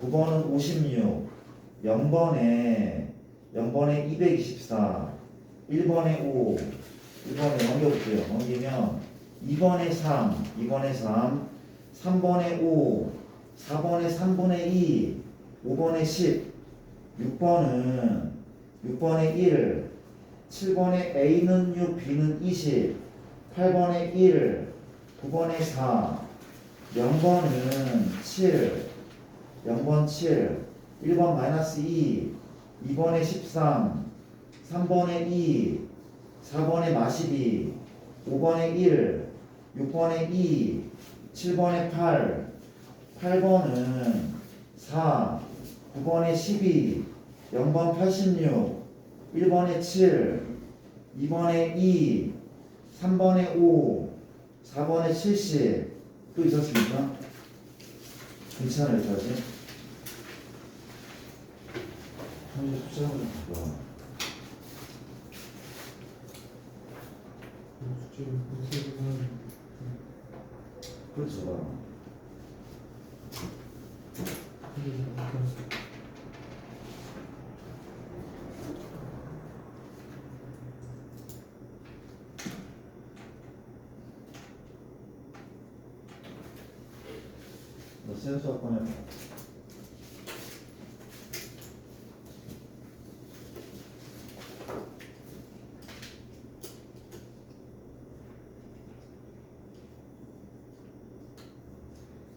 9번은 56 0번에 224 1번에 5 1번에 넘겨볼게요. 넘기면 2번에 3, 2번에 3, 3번에 5, 4번에 3분의 2, 5번에 10, 6번에 1, 7번에 A는 6, B는 20, 8번에 1, 9번에 4, 0번은 7, 0번 7, 1번 마이너스 2, 2번에 13, 3번에 2, 4번에 마십이, 5번에 1, 6번에 2, 7번에 8, 8번은 4, 9번에 12, 0번 86, 1번에 7, 2번에 2, 3번에 5, 4번에 70. 또 있었습니까? 괜찮아요, 여기까지. 현재 숫자를 좀 봐. 숙제를 공부를 하는 그렇죠. 너 센서 한번 해봐.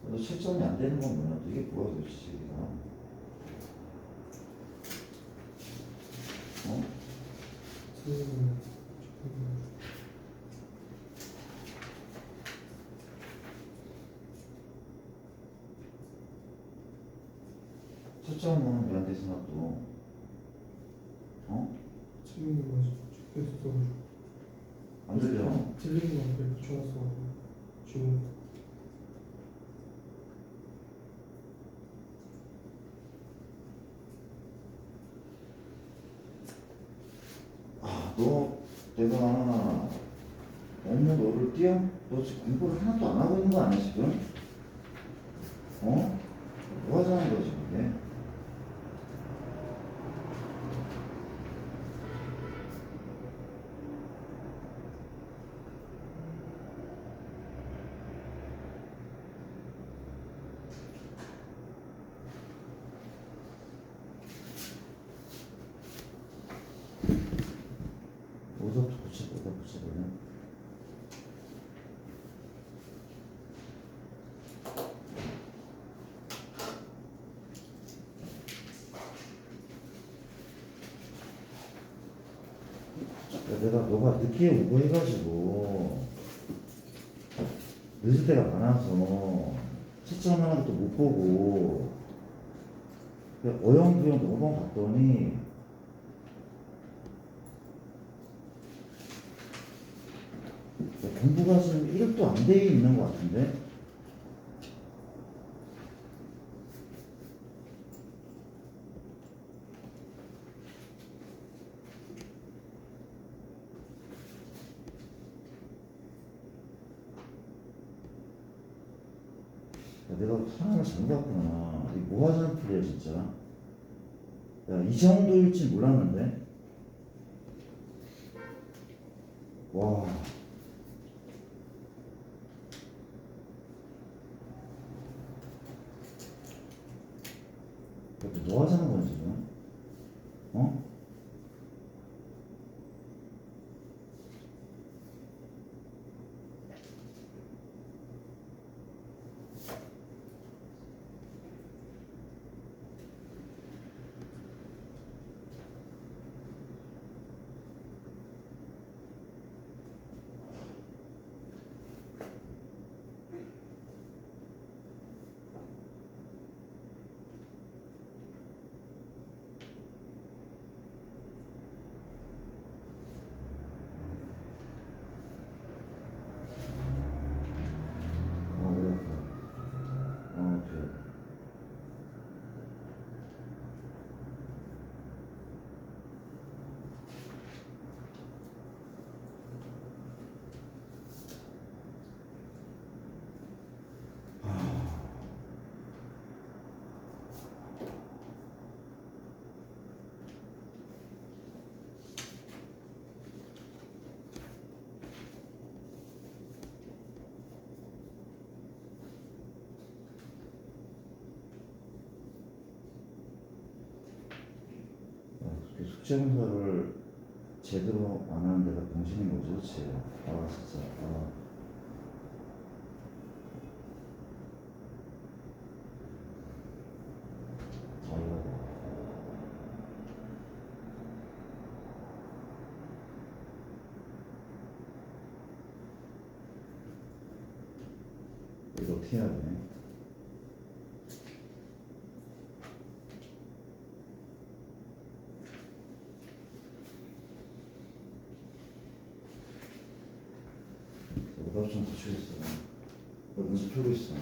너 실전이 안 되는 건 뭐야? 이게 뭐야 도대체 이게? 어? 초점은 왜안 되지 나도? 어? 틀린 거 맞아. 적혀서 안 들려. 틀린 거 앞에 붙여놨어. 지금 아, 너 내가 너무 너를 띄워? 너 지금 공부를 하나도 안 하고 있는 거 아니야 지금? 어? 뭐 하자는 거지 이게? 어디서부터 붙여보냐? 내가 너가 늦게 오고 해가지고 늦을 때가 많아서 채점 하는 것도 못 보고 어영부영 너무 번 봤더니 공부가 지금 1도 안 돼 있는 것 같은데? 내가 하나를 잘못 봤구나. 이뭐 하자는 풀이야 진짜. 야, 이 정도일 줄 몰랐는데. 와. 뭐 하자는 거야 지금? 어? 숙제 검사를 제대로 안 하는 데가 병신인 거지, 그렇지? 아 진짜. 아. 어이가 없네. 이거 어떻게 해야 되네? 오답 좀 붙이겠어. 너 문제 풀고 있어.